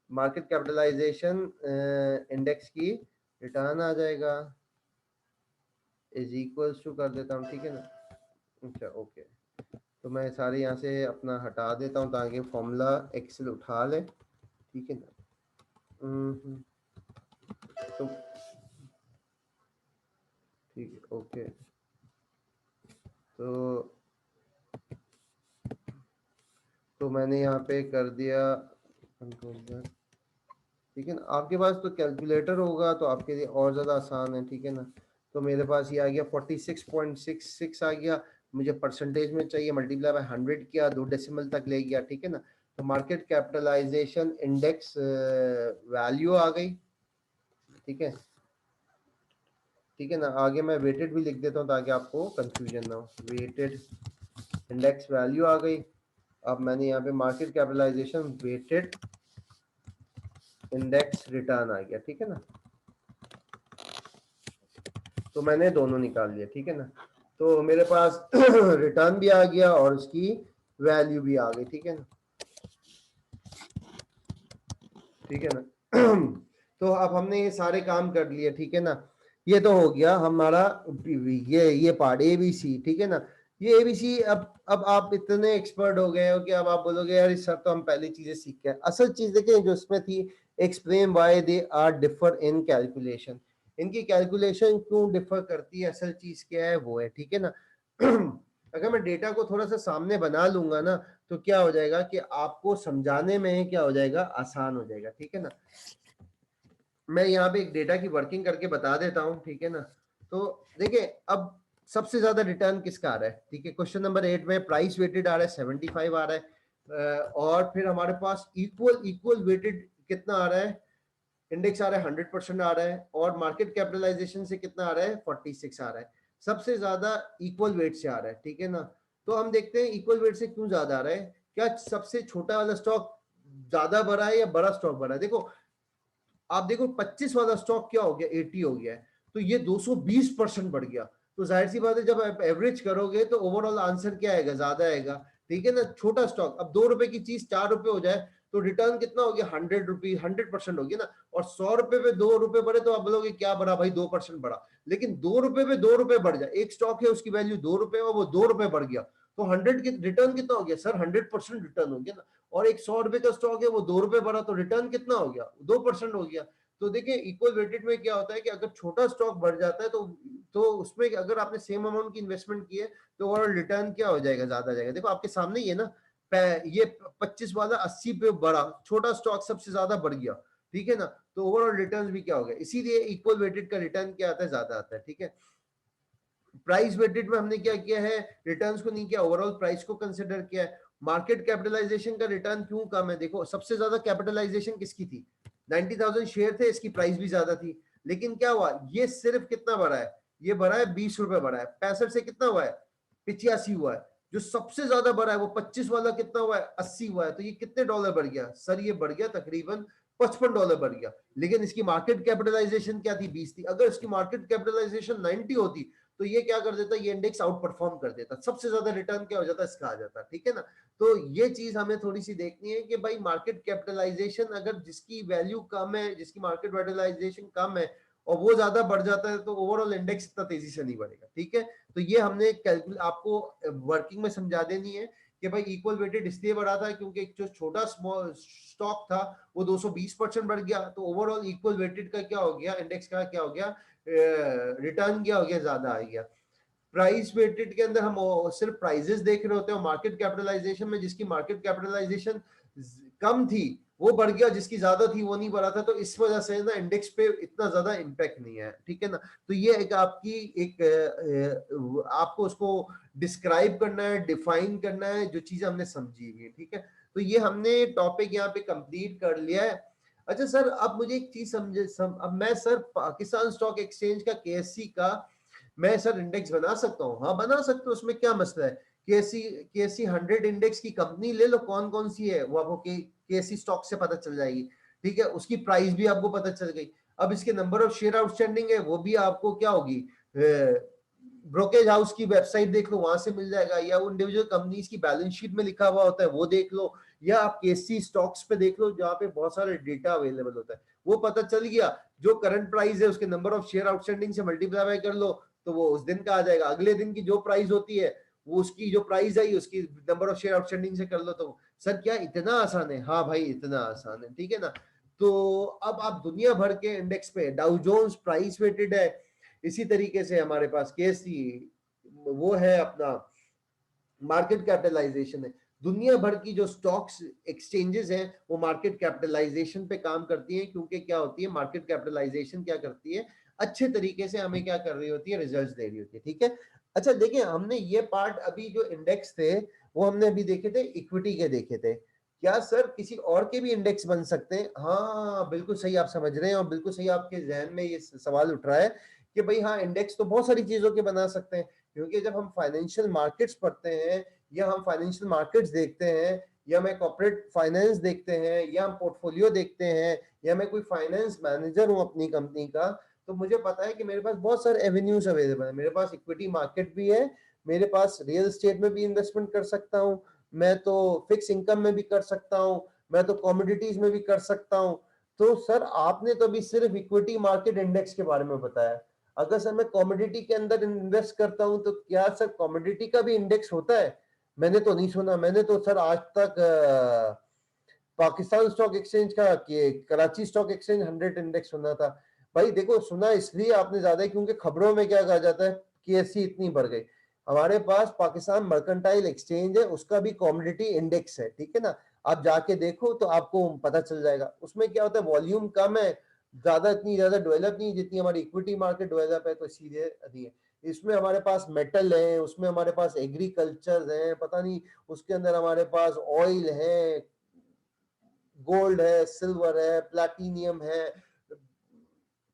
मार्केट कैपिटलाइजेशन इंडेक्स की रिटर्न आ जाएगा, इज इक्वल्स टू कर देता हूँ। ठीक है ना, अच्छा ओके, तो मैं सारे यहाँ से अपना हटा देता हूँ ताकि फॉर्मूला एक्सेल उठा ले। ठीक है ना, तो ठीक है ओके, तो मैंने यहाँ पे कर दिया कंट्रोल। ठीक है ना, आपके पास तो कैलकुलेटर होगा तो आपके लिए और ज़्यादा आसान है। ठीक है ना, तो मेरे पास ये आ गया 46.66 आ गया, मुझे परसेंटेज में चाहिए, मल्टीप्लाई बाय 100 किया, 2 डेसिमल तक ले गया। ठीक है ना, तो मार्केट कैपिटलाइजेशन इंडेक्स वैल्यू आ गई। ठीक है, ठीक है ना। आगे मैं वेटेड भी लिख देता हूँ ताकि आपको कंफ्यूजन ना हो। वेटेड इंडेक्स वैल्यू आ गई। अब मैंने यहाँ पे market capitalisation weighted index return आ गया, ठीक है ना। तो मैंने दोनों निकाल लिया, ठीक है ना। तो मेरे पास रिटर्न भी आ गया और उसकी वैल्यू भी आ गई, ठीक है ना, ठीक है ना। तो अब हमने ये सारे काम कर लिए, ठीक है ना। ये तो हो गया हमारा ये पार्ट ए बी सी, ठीक है ना। ये ए बी सी, अब आप इतने एक्सपर्ट हो गए हो कि अब आप बोलोगे यार इस सर तो हम पहली चीजें सीख गए। असल चीज देखें जो इसमें थी, explain why they are differ in calculation. इनकी कैलकुलेशन क्यों डिफर करती है, असल चीज क्या है वो है, ठीक है ना। अगर मैं डेटा को थोड़ा सा सामने बना लूंगा ना, तो क्या हो जाएगा कि आपको समझाने में क्या हो जाएगा, आसान हो जाएगा, ठीक है ना। मैं यहाँ पे एक डेटा की वर्किंग करके बता देता हूँ, ठीक है ना। तो देखिए अब सबसे ज्यादा रिटर्न किसका आ रहा है, ठीक है। क्वेश्चन नंबर 8 में प्राइस वेटेड आ रहा है 75 आ रहा है, और फिर हमारे पास इक्वल इक्वल वेटेड कितना आ रहा है, इंडेक्स आ रहा है 100% आ रहा है, और मार्केट कैपिटलाइजेशन से कितना आ रहा है 46 आ रहा है। सबसे ज्यादा इक्वल वेट से आ रहा है, ठीक है ना। तो हम देखते हैं इक्वल वेट से क्यों ज्यादा आ रहा है। क्या सबसे छोटा वाला स्टॉक ज्यादा बढ़ा है या बड़ा स्टॉक बढ़ा है। देखो आप देखो 25 वाला स्टॉक क्या हो गया, 80 हो गया है, तो ये 220% बढ़ गया। तो जाहिर सी बात है जब आप एवरेज करोगे तो ओवरऑल आंसर क्या आएगा, ज्यादा आएगा, ठीक है ना। छोटा स्टॉक, अब 2 रुपए की चीज 4 रुपए हो जाए तो रिटर्न कितना हो गया, 100 रुपीज, 100% हो गया ना। और 100 रुपए पे 2 रुपए बढ़े तो आप बोलोगे क्या बढ़ा भाई, 2% बढ़ा। लेकिन 2 रुपए पे 2 रुपए बढ़ जाए, एक स्टॉक है उसकी वैल्यू 2 रुपए और वो 2 रुपए बढ़ गया, तो 100 के रिटर्न कितना हो गया सर, 100% रिटर्न हो गया ना। और एक 100 रुपए का स्टॉक है वो 2 रुपए बढ़ा तो रिटर्न कितना हो गया, 2% हो गया। तो देखिए इक्वल वेटेड में क्या होता है कि अगर छोटा स्टॉक बढ़ जाता है तो उसमें अगर आपने सेम अमाउंट की इन्वेस्टमेंट की है तो ओवरऑल रिटर्न क्या हो जाएगा, ज्यादा जाएगा। देखो आपके सामने ही है ना, ये 25 वाला 80 पे बढ़ा, छोटा स्टॉक सबसे ज्यादा बढ़ गया, ठीक है ना। तो ओवरऑल रिटर्न भी क्या हो गया, इसीलिए इक्वल वेटेड का रिटर्न क्या आता है, ज्यादा आता है, ठीक है। प्राइस वेटेड में हमने क्या किया है, रिटर्न्स को नहीं किया, ओवरऑल प्राइस को कंसिडर किया है। मार्केट कैपिटलाइजेशन का रिटर्न क्यों कम है, देखो सबसे ज्यादा कैपिटलाइजेशन किसकी थी, 90,000 शेयर थे, इसकी प्राइस भी ज्यादा थी। लेकिन क्या हुआ, ये सिर्फ कितना बढ़ा है, ये बढ़ा है 20 रुपए बढ़ा है, 65 से कितना हुआ है, 85 हुआ है। जो सबसे ज्यादा बढ़ा है वो 25 वाला कितना हुआ है, 80 हुआ है। तो ये कितने डॉलर बढ़ गया सर, ये बढ़ गया तकरीबन $55 बढ़ गया। लेकिन इसकी मार्केट कैपिटलाइजेशन क्या थी, 20 थी। अगर इसकी मार्केट कैपिटलाइजेशन 90 होती तो ये क्या कर देता, ये इंडेक्स आउट परफॉर्म कर देता, सबसे ज्यादा रिटर्न क्या हो जाता, इसका आ जाता, ठीक है ना। तो ये चीज हमें थोड़ी सी देखनी है कि भाई मार्केट कैपिटलाइजेशन अगर जिसकी वैल्यू कम है, जिसकी मार्केट कैपिटलाइजेशन कम है और वो ज्यादा बढ़ जाता है तो ओवरऑल इंडेक्स इतना तेजी से नहीं बढ़ेगा, ठीक है। तो ये हमने कैलकुलेट आपको वर्किंग में समझा देनी है कि भाई इक्वल वेटेड इसलिए बढ़ा था क्योंकि एक जो छोटा स्मॉल स्टॉक था वो 220% बढ़ गया, तो ओवरऑल इक्वल वेटेड का क्या हो गया, इंडेक्स का क्या हो गया, रिटर्न क्या हो गया, ज्यादा आ गया। प्राइस वेटेड के अंदर हम सिर्फ प्राइजेस देख रहे होते हैं, मार्केट कैपिटलाइजेशन में जिसकी मार्केट कैपिटलाइजेशन कम थी वो बढ़ गया, जिसकी ज्यादा थी वो नहीं बढ़ा था। तो इस वजह से ना इंडेक्स पे इतना ज्यादा इंपैक्ट नहीं है, ठीक है ना। तो ये एक आपकी एक आपको उसको डिस्क्राइब करना है, डिफाइन करना है, जो चीज हमने समझी हुई है, ठीक है। तो ये हमने टॉपिक यहाँ पे कंप्लीट कर लिया है। अच्छा सर अब मुझे एक चीज अब मैं सर पाकिस्तान स्टॉक एक्सचेंज का, केएससी का मैं सर इंडेक्स बना सकता हूँ, हाँ बना सकते हो, उसमें क्या मसला है। केएससी 100 इंडेक्स की कंपनी ले लो, कौन कौन सी है वो आपको केएससी स्टॉक से पता चल जाएगी, ठीक है। उसकी प्राइस भी आपको पता चल गई। अब इसके नंबर ऑफ शेयर आउटस्टैंडिंग है वो भी आपको क्या होगी, ब्रोकेज हाउस की वेबसाइट देख लो, वहां से मिल जाएगा, या इंडिविजुअल कंपनीज की बैलेंस शीट में लिखा हुआ होता है वो देख लो, या आप केएससी स्टॉक्स पे देख लो जहाँ पे बहुत सारे डेटा अवेलेबल होता है, वो पता चल गया। जो करंट प्राइस है उसके नंबर ऑफ शेयर आउटस्टैंडिंग से मल्टीप्लाई कर लो तो वो उस दिन का आ जाएगा। अगले दिन की जो प्राइस होती है वो उसकी जो प्राइस आई उसकी नंबर ऑफ शेयर आउटस्टैंडिंग से कर लो। तो सर क्या इतना आसान है, हाँ भाई इतना आसान है, ठीक है ना। तो अब आप दुनिया भर के इंडेक्स पे, डाउ जोन्स प्राइस वेटेड है, इसी तरीके से हमारे पास केएससी वो है अपना, मार्केट कैपिटलाइजेशन है। दुनिया भर की जो स्टॉक्स एक्सचेंजेस हैं वो मार्केट कैपिटलाइजेशन पे काम करती हैं, क्योंकि क्या होती है मार्केट कैपिटलाइजेशन क्या करती है, अच्छे तरीके से हमें क्या कर रही होती है, रिजल्ट्स दे रही होती है, ठीक है। अच्छा देखिए हमने ये पार्ट अभी जो इंडेक्स थे वो हमने अभी देखे थे, इक्विटी के देखे थे। क्या सर किसी और के भी इंडेक्स बन सकते हैं, हाँ बिल्कुल सही आप समझ रहे हैं और बिल्कुल सही आपके जहन में ये सवाल उठ रहा है कि भाई हाँ इंडेक्स तो बहुत सारी चीजों के बना सकते हैं, क्योंकि जब हम फाइनेंशियल मार्केट्स पढ़ते हैं या हम फाइनेंशियल मार्केट्स देखते हैं या मैं कॉर्पोरेट फाइनेंस देखते हैं या हम पोर्टफोलियो देखते हैं या मैं कोई फाइनेंस मैनेजर हूँ अपनी कंपनी का, तो मुझे पता है कि मेरे पास बहुत सारे एवेन्यूज अवेलेबल है। मेरे पास इक्विटी मार्केट भी है, मेरे पास रियल एस्टेट में भी इन्वेस्टमेंट कर सकता हूँ, मैं तो फिक्स इनकम में भी कर सकता हूँ, मैं तो कमोडिटीज में भी कर सकता हूँ। तो सर आपने तो अभी सिर्फ इक्विटी मार्केट इंडेक्स के बारे में बताया, अगर सर मैं कमोडिटी के अंदर इन्वेस्ट करता हूं तो क्या सर कमोडिटी का भी इंडेक्स होता है? मैंने तो नहीं सुना, मैंने तो सर आज तक पाकिस्तान स्टॉक एक्सचेंज का कराची स्टॉक एक्सचेंज 100 इंडेक्स सुना था। भाई देखो सुना इसलिए आपने ज्यादा है क्योंकि खबरों में क्या कहा जाता है कि ऐसी इतनी बढ़ गई। हमारे पास पाकिस्तान मर्केंटाइल एक्सचेंज है, उसका भी कमोडिटी इंडेक्स है, ठीक है ना। आप जाके देखो तो आपको पता चल जाएगा। उसमें क्या होता है, वॉल्यूम कम है, ज्यादा इतनी ज्यादा डेवलप नहीं जितनी हमारी इक्विटी मार्केट डेवलप है, तो इसीलिए नहीं है। इसमें हमारे पास मेटल है, उसमें हमारे पास एग्रीकल्चर है, पता नहीं उसके अंदर हमारे पास ऑयल है, गोल्ड है, सिल्वर है, प्लैटिनियम है,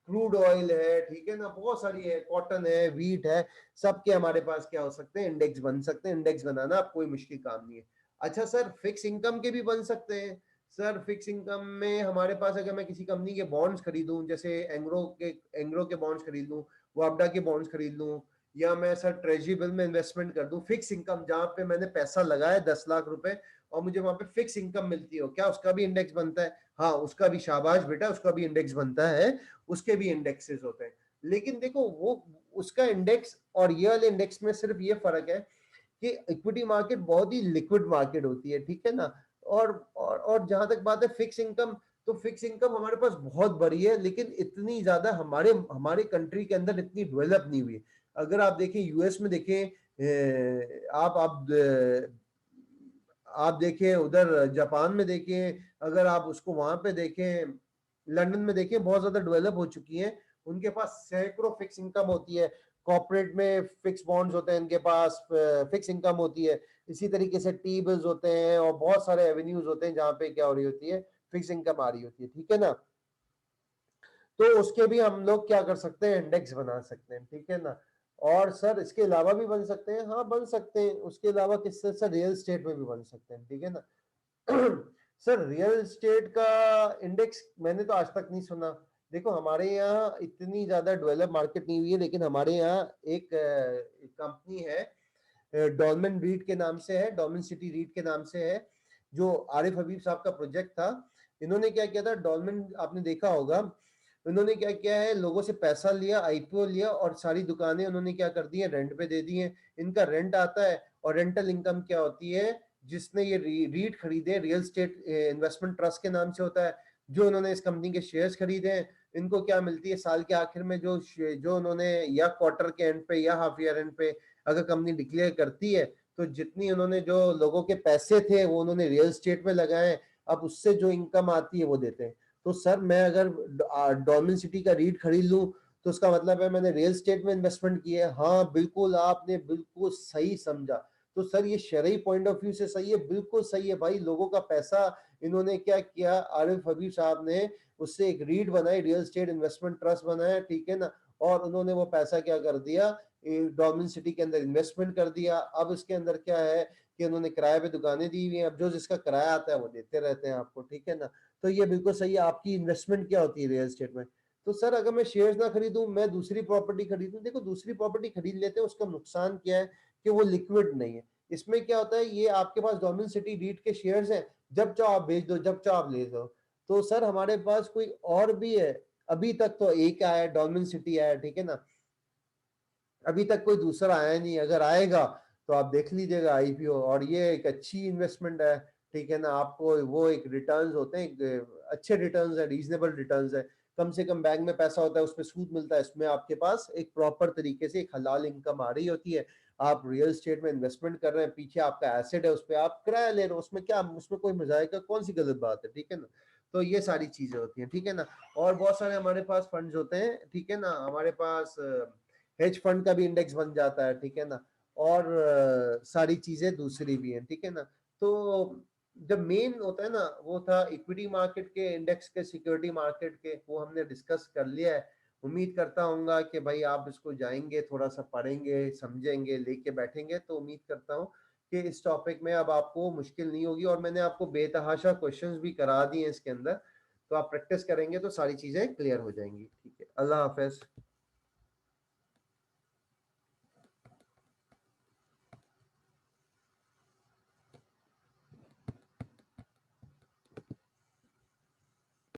क्रूड ऑयल है, ठीक है ना, बहुत सारी है, कॉटन है, व्हीट है, सबके हमारे पास क्या हो सकते हैं, इंडेक्स बन सकते हैं। इंडेक्स बनाना अब कोई मुश्किल काम नहीं है। अच्छा सर फिक्स इनकम के भी बन सकते हैं। सर फिक्स इनकम में हमारे पास अगर मैं किसी कंपनी के बॉन्ड्स खरीदूं, जैसे एंग्रो के बॉन्ड्स खरीद लूं, वापडा के बॉन्ड्स खरीद लूं, या मैं सर ट्रेजरी बिल में इन्वेस्टमेंट कर दूं, फिक्स इनकम जहां पे मैंने पैसा लगाया 10 लाख रुपए और मुझे वहां पे फिक्स इनकम मिलती हो, क्या उसका भी इंडेक्स बनता है? हाँ उसका भी, शाबाश बेटा, उसका भी इंडेक्स बनता है, उसके भी इंडेक्सेस होते हैं। लेकिन देखो वो उसका इंडेक्स और ये वाले इंडेक्स में सिर्फ ये फर्क है कि इक्विटी मार्केट बहुत ही लिक्विड मार्केट होती है, ठीक है ना। और जहां तक बात है फिक्स इनकम, तो फिक्स इनकम हमारे पास बहुत बड़ी है, लेकिन इतनी ज्यादा हमारे हमारे कंट्री के अंदर इतनी डेवलप नहीं हुई। अगर आप देखें यूएस में देखें, आप देखें उधर जापान में देखें, अगर आप उसको वहां पे देखें, लंदन में देखें, बहुत ज्यादा डेवलप हो चुकी है। उनके पास सैकड़ों फिक्स इनकम होती है, कॉर्पोरेट में फिक्स बॉन्ड्स होते हैं, इनके पास फिक्स इनकम होती है। इसी तरीके से टी बिल्स होते हैं और बहुत सारे एवेन्यूज होते हैं जहां पे क्या हो रही होती है, फिक्स इनकम आ रही होती है, ठीक है ना। तो उसके भी हम लोग क्या कर सकते हैं, इंडेक्स बना सकते हैं, ठीक है ना। और सर इसके अलावा भी बन सकते हैं, हाँ बन सकते हैं, उसके अलावा किससे सर, रियल स्टेट में भी बन सकते हैं, ठीक है ना। सर रियल स्टेट का इंडेक्स मैंने तो आज तक नहीं सुना। देखो हमारे यहाँ इतनी ज्यादा डेवलप मार्केट नहीं हुई है, लेकिन हमारे यहाँ एक कंपनी है, डॉलमेन रीट के नाम से है, डॉलमेन सिटी रीट के नाम से है, जो आरिफ हबीब साहब का प्रोजेक्ट था। इन्होंने क्या किया था, डॉलमेन आपने देखा होगा, उन्होंने क्या किया है, लोगों से पैसा लिया, आईपीओ लिया और सारी दुकानें उन्होंने क्या कर दी है, रेंट पे दे दी है। इनका रेंट आता है और रेंटल इनकम क्या होती है, जिसने ये रीट खरीदे, रियल स्टेट इन्वेस्टमेंट ट्रस्ट के नाम से होता है, जो उन्होंने इस कंपनी के शेयर्स खरीदे हैं, इनको क्या मिलती है साल के आखिर में, जो उन्होंने या क्वार्टर के एंड पे या हाफ ईयर एंड पे अगर कंपनी डिक्लेयर करती है, तो जितनी उन्होंने जो लोगों के पैसे थे वो उन्होंने रियल स्टेट में लगाए, अब उससे जो इनकम आती है वो देते हैं। तो सर मैं अगर डॉल्मेन सिटी का रीट खरीद लूं तो उसका मतलब है मैंने रियल स्टेट में इन्वेस्टमेंट किया है। हाँ बिल्कुल, आपने बिल्कुल सही समझा। तो सर ये शरई पॉइंट ऑफ व्यू से सही है, बिल्कुल सही है भाई। लोगों का पैसा इन्होंने क्या किया, आरिफ हबीब साहब ने उससे एक रीट बनाई, रियल स्टेट इन्वेस्टमेंट ट्रस्ट बनाया, ठीक है ना। और उन्होंने वो पैसा क्या कर दिया, डोमिन सिटी के अंदर इन्वेस्टमेंट कर दिया। अब इसके अंदर क्या है कि उन्होंने किराए पे दुकानें दी हुई हैं, अब जो जिसका किराया आता है वो देते रहते हैं आपको, ठीक है ना। तो ये बिल्कुल सही है। आपकी इन्वेस्टमेंट क्या होती है रियल एस्टेट में? तो सर अगर मैं शेयर्स ना खरीदूं, मैं दूसरी प्रॉपर्टी खरीदूं, देखो दूसरी प्रॉपर्टी खरीद लेते हैं, उसका नुकसान क्या है कि वो लिक्विड नहीं है। इसमें क्या होता है, ये आपके पास डोमिन सिटी रीट के शेयर्स हैं, जब चाहो आप बेच दो, जब चाहो आप ले दो। तो सर हमारे पास कोई और भी है? अभी तक तो एक आया, डोमिन सिटी आया, ठीक है ना। अभी तक कोई दूसरा आया नहीं, अगर आएगा तो आप देख लीजिएगा आईपीओ, और ये एक अच्छी इन्वेस्टमेंट है, ठीक है ना। आपको वो एक रिटर्न्स होते हैं, अच्छे रिटर्न्स है, रीजनेबल रिटर्न्स है। कम से कम बैंक में पैसा होता है, उसमें सूद मिलता है, इसमें आपके पास एक प्रॉपर तरीके से एक हलाल इनकम आ रही होती है। आप रियल एस्टेट में इन्वेस्टमेंट कर रहे हैं, पीछे आपका एसेट है, उस पर आप किराया ले रहे हो, उसमें क्या, उसमें कोई मजाक का कौन सी गलत बात है, ठीक है ना। तो ये सारी चीजें होती हैं, ठीक है ना। और बहुत सारे हमारे पास फंड्स होते हैं, ठीक है ना, हमारे पास हेज फंड का भी इंडेक्स बन जाता है, ठीक है ना। और सारी चीजें दूसरी भी हैं, ठीक है ना। तो जब मेन होता है ना, वो था इक्विटी मार्केट के इंडेक्स के, सिक्योरिटी मार्केट के, वो हमने डिस्कस कर लिया है। उम्मीद करता हूँ कि भाई आप इसको जाएंगे, थोड़ा सा पढ़ेंगे, समझेंगे, लेके बैठेंगे, तो उम्मीद करता हूँ कि इस टॉपिक में अब आपको मुश्किल नहीं होगी। और मैंने आपको बेतहाशा क्वेश्चंस भी करा दिए हैं इसके अंदर, तो आप प्रैक्टिस करेंगे तो सारी चीजें क्लियर हो जाएंगी। ठीक है, अल्लाह हाफिज।